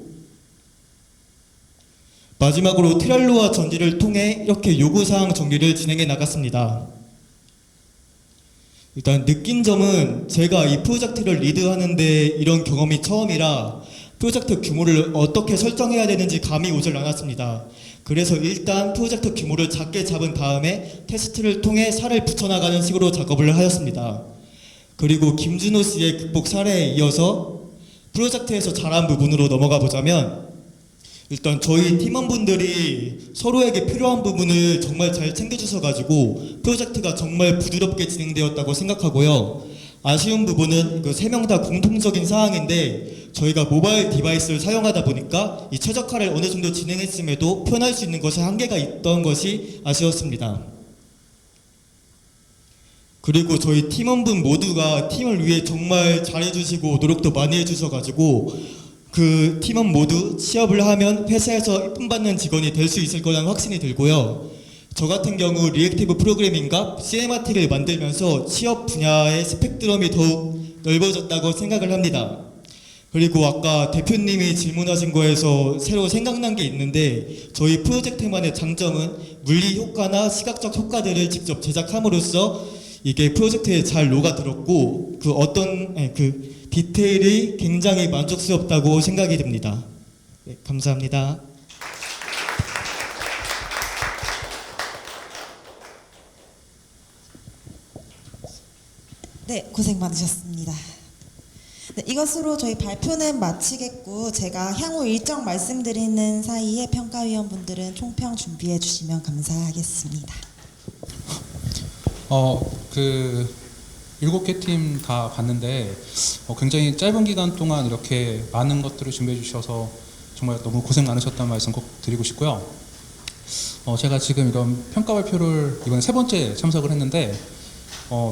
마지막으로 트렐로와 전지를 통해 이렇게 요구사항 정리를 진행해 나갔습니다. 일단 느낀 점은 제가 이 프로젝트를 리드하는데 이런 경험이 처음이라 프로젝트 규모를 어떻게 설정해야 되는지 감이 오질 않았습니다. 그래서 일단 프로젝트 규모를 작게 잡은 다음에 테스트를 통해 살을 붙여나가는 식으로 작업을 하였습니다. 그리고 김준호 씨의 극복 사례에 이어서 프로젝트에서 잘한 부분으로 넘어가 보자면, 일단 저희 팀원분들이 서로에게 필요한 부분을 정말 잘 챙겨주셔가지고 프로젝트가 정말 부드럽게 진행되었다고 생각하고요. 아쉬운 부분은 그 3명 다 공통적인 사항인데, 저희가 모바일 디바이스를 사용하다 보니까 이 최적화를 어느 정도 진행했음에도 표현할 수 있는 것에 한계가 있던 것이 아쉬웠습니다. 그리고 저희 팀원분 모두가 팀을 위해 정말 잘해주시고 노력도 많이 해주셔가지고 그 팀원 모두 취업을 하면 회사에서 이쁨 받는 직원이 될 수 있을 거라는 확신이 들고요. 저 같은 경우 리액티브 프로그래밍과 CMRT를 만들면서 취업 분야의 스펙트럼이 더욱 넓어졌다고 생각을 합니다. 그리고 아까 대표님이 질문하신 거에서 새로 생각난 게 있는데, 저희 프로젝트만의 장점은 물리 효과나 시각적 효과들을 직접 제작함으로써 이게 프로젝트에 잘 녹아들었고 그 디테일이 굉장히 만족스럽다고 생각이 듭니다. 네, 감사합니다. 네, 고생 많으셨습니다. 네, 이것으로 저희 발표는 마치겠고, 제가 향후 일정 말씀드리는 사이에 평가위원분들은 총평 준비해 주시면 감사하겠습니다. 7개 팀 다 봤는데 굉장히 짧은 기간 동안 이렇게 많은 것들을 준비해 주셔서 정말 너무 고생 많으셨다는 말씀 꼭 드리고 싶고요. 제가 지금 이런 평가 발표를 이번에 3번째 참석을 했는데,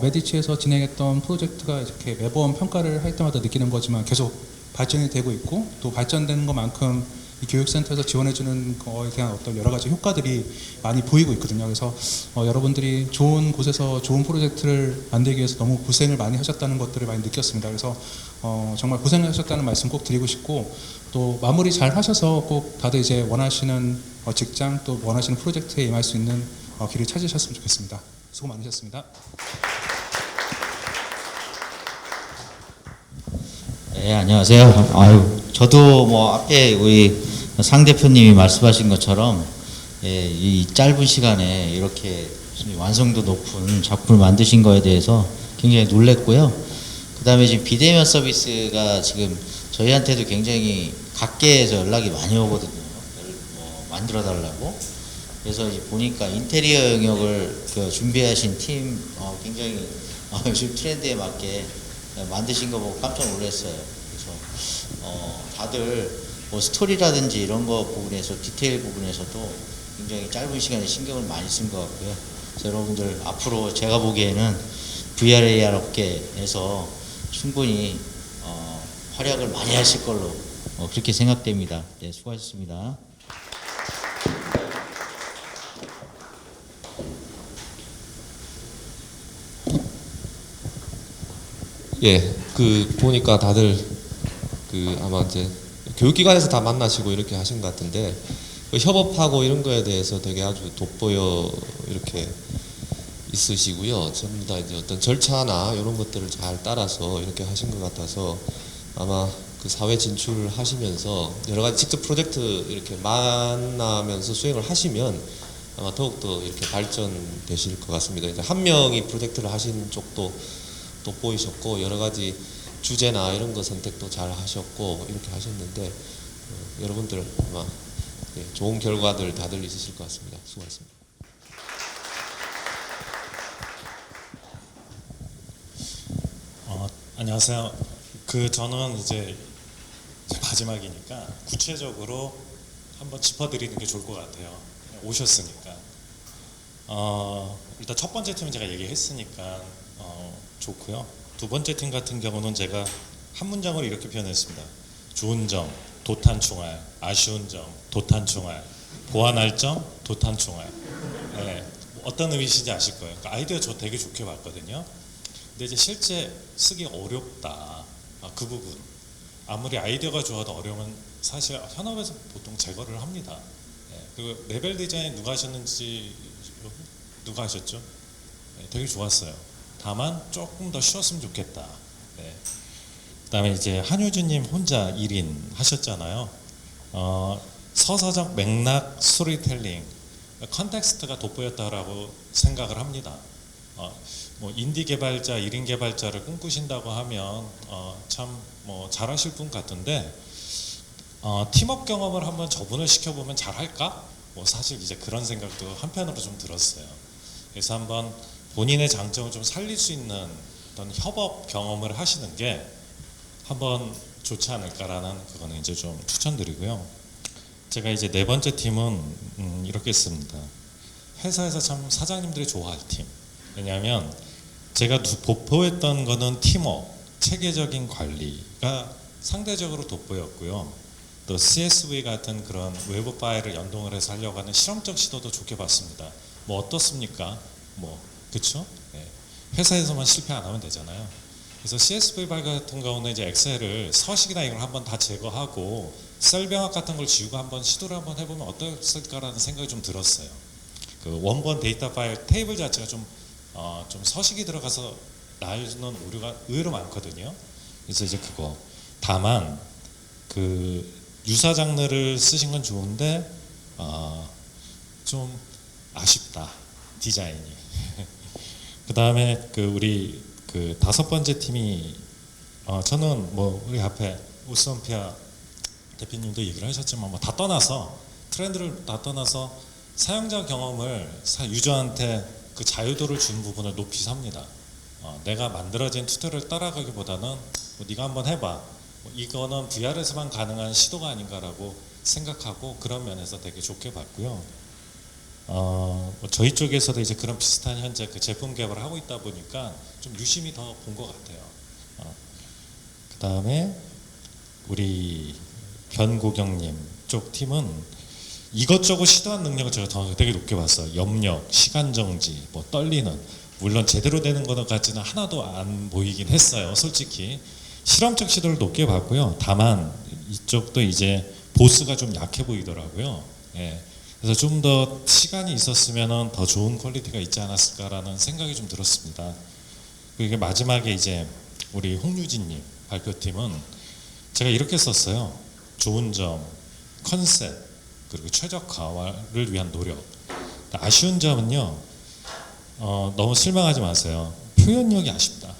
메디치에서 진행했던 프로젝트가 이렇게 매번 평가를 할 때마다 느끼는 거지만 계속 발전이 되고 있고, 또 발전되는 것만큼 이 교육센터에서 지원해주는 거에 대한 어떤 여러 가지 효과들이 많이 보이고 있거든요. 그래서 여러분들이 좋은 곳에서 좋은 프로젝트를 만들기 위해서 너무 고생을 많이 하셨다는 것들을 많이 느꼈습니다. 그래서 정말 고생하셨다는 말씀 꼭 드리고 싶고, 또 마무리 잘 하셔서 꼭 다들 이제 원하시는 직장 또 원하시는 프로젝트에 임할 수 있는 길을 찾으셨으면 좋겠습니다. 수고 많으셨습니다. 네, 안녕하세요. 저도 뭐 앞에 우리 상 대표님이 말씀하신 것처럼 이 짧은 시간에 이렇게 완성도 높은 작품을 만드신 거에 대해서 굉장히 놀랬고요. 그 다음에 지금 비대면 서비스가 지금 저희한테도 굉장히 각계에서 연락이 많이 오거든요. 만들어 달라고. 그래서 보니까 인테리어 영역을 준비하신 팀 굉장히 요즘 트렌드에 맞게 만드신 거 보고 깜짝 놀랐어요. 그래서 다들 뭐 스토리라든지 이런 거 부분에서 디테일 부분에서도 굉장히 짧은 시간에 신경을 많이 쓴 것 같고요. 그래서 여러분들 앞으로 제가 보기에는 VR AR 업계에서 충분히 활약을 많이 하실 걸로 그렇게 생각됩니다. 네, 수고하셨습니다. 예, 보니까 다들 아마 이제 교육기관에서 다 만나시고 이렇게 하신 것 같은데, 협업하고 이런 거에 대해서 되게 아주 돋보여 이렇게 있으시고요. 전부 다 이제 어떤 절차나 이런 것들을 잘 따라서 이렇게 하신 것 같아서 아마 사회 진출을 하시면서 여러 가지 직접 프로젝트 이렇게 만나면서 수행을 하시면 아마 더욱더 이렇게 발전되실 것 같습니다. 이제 한 명이 프로젝트를 하신 쪽도 또 보이셨고, 여러 가지 주제나 이런 거 선택도 잘 하셨고 이렇게 하셨는데, 여러분들 아마 좋은 결과들 다들 있으실 것 같습니다. 수고하셨습니다. 안녕하세요. 저는 이제 마지막이니까 구체적으로 한번 짚어드리는 게 좋을 것 같아요. 오셨으니까. 일단 첫 번째 팀은 제가 얘기했으니까 좋고요. 두 번째 팀 같은 경우는 제가 한 문장으로 이렇게 표현했습니다. 좋은 점, 도탄총알. 아쉬운 점, 도탄총알. 보완할 점, 도탄총알. 네, 어떤 의미인지 아실 거예요. 그러니까 아이디어 저 되게 좋게 봤거든요. 근데 이제 실제 쓰기 어렵다. 그 부분. 아무리 아이디어가 좋아도 어려우면 사실 현업에서 보통 제거를 합니다. 네, 그리고 레벨 디자인 누가 하셨는지, 누가 하셨죠? 네, 되게 좋았어요. 다만 조금 더 쉬웠으면 좋겠다. 네. 그다음에 이제 한효주님 혼자 1인 하셨잖아요. 서사적 맥락, 스토리텔링, 컨텍스트가 돋보였다라고 생각을 합니다. 뭐 인디 개발자, 1인 개발자를 꿈꾸신다고 하면 참 뭐 잘하실 분 같은데 팀업 경험을 한번 저분을 시켜보면 잘할까? 뭐 사실 이제 그런 생각도 한편으로 좀 들었어요. 그래서 한번 본인의 장점을 좀 살릴 수 있는 어떤 협업 경험을 하시는 게 한번 좋지 않을까라는 그거는 이제 좀 추천드리고요. 제가 이제 네 번째 팀은 이렇게 씁니다. 회사에서 참 사장님들이 좋아할 팀. 왜냐하면 제가 돋보였던 거는 팀워크, 체계적인 관리가 상대적으로 돋보였고요. 또 CSV 같은 그런 외부 파일을 연동을 해서 하려고 하는 실험적 시도도 좋게 봤습니다. 뭐 어떻습니까? 뭐 그렇죠? 네. 회사에서만 실패 안 하면 되잖아요. 그래서 CSV 파일 같은 경우는 이제 엑셀을 서식이나 이걸 한번 다 제거하고 셀 병합 같은 걸 지우고 한번 시도를 한번 해보면 어떨까라는 생각이 좀 들었어요. 그 원본 데이터 파일 테이블 자체가 좀 서식이 들어가서 나오는 오류가 의외로 많거든요. 그래서 이제 그거. 다만 그 유사 장르를 쓰신 건 좋은데 좀 아쉽다 디자인이. 그 다음에 그 우리 그 다섯 번째 팀이 저는 뭐 우리 앞에 우스원피아 대표님도 얘기를 하셨지만 뭐 다 떠나서 트렌드를 다 떠나서 사용자 경험을 유저한테 그 자유도를 주는 부분을 높이 삽니다. 내가 만들어진 튜토리얼을 따라가기보다는 뭐 네가 한번 해봐. 뭐 이거는 VR에서만 가능한 시도가 아닌가라고 생각하고 그런 면에서 되게 좋게 봤고요. 뭐 저희 쪽에서도 이제 그런 비슷한 현재 그 제품 개발을 하고 있다 보니까 좀 유심히 더 본 것 같아요. 그 다음에 우리 변고경님 쪽 팀은 이것저것 시도한 능력을 제가 되게 높게 봤어요. 염력, 시간 정지, 뭐 떨리는 물론 제대로 되는 것 같지는 하나도 안 보이긴 했어요. 솔직히 실험적 시도를 높게 봤고요. 다만 이쪽도 이제 보스가 좀 약해 보이더라고요. 예. 그래서 좀 더 시간이 있었으면 더 좋은 퀄리티가 있지 않았을까라는 생각이 좀 들었습니다. 그리고 마지막에 이제 우리 홍유진님 발표팀은 제가 이렇게 썼어요. 좋은 점, 컨셉, 그리고 최적화를 위한 노력. 아쉬운 점은요. 너무 실망하지 마세요. 표현력이 아쉽다.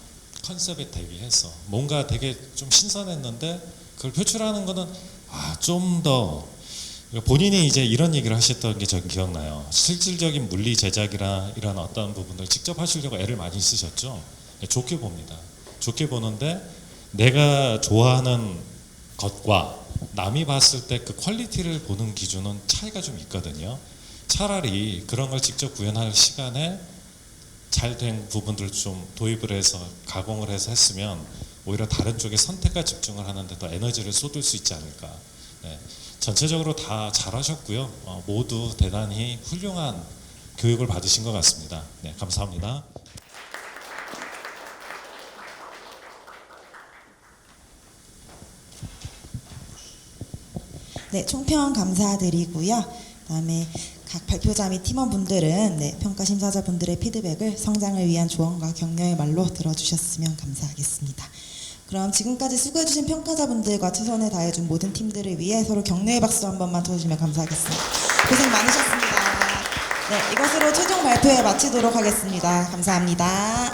컨셉에 대비해서 뭔가 되게 좀 신선했는데 그걸 표출하는 거는 좀 더 본인이 이제 이런 얘기를 하셨던 게 전 기억나요. 실질적인 물리 제작이나 이런 어떤 부분을 직접 하시려고 애를 많이 쓰셨죠. 좋게 봅니다. 좋게 보는데 내가 좋아하는 것과 남이 봤을 때 그 퀄리티를 보는 기준은 차이가 좀 있거든요. 차라리 그런 걸 직접 구현할 시간에 잘 된 부분들을 좀 도입을 해서 가공을 해서 했으면 오히려 다른 쪽에 선택과 집중을 하는데 더 에너지를 쏟을 수 있지 않을까. 네. 전체적으로 다 잘하셨고요. 모두 대단히 훌륭한 교육을 받으신 것 같습니다. 네, 감사합니다. 네, 총평 감사드리고요. 그다음에 각 발표자 및 팀원분들은 평가 심사자분들의 피드백을 성장을 위한 조언과 격려의 말로 들어주셨으면 감사하겠습니다. 그럼 지금까지 수고해주신 평가자분들과 최선을 다해준 모든 팀들을 위해 서로 격려의 박수 한 번만 쳐주시면 감사하겠습니다. 고생 많으셨습니다. 네, 이것으로 최종 발표회 마치도록 하겠습니다. 감사합니다.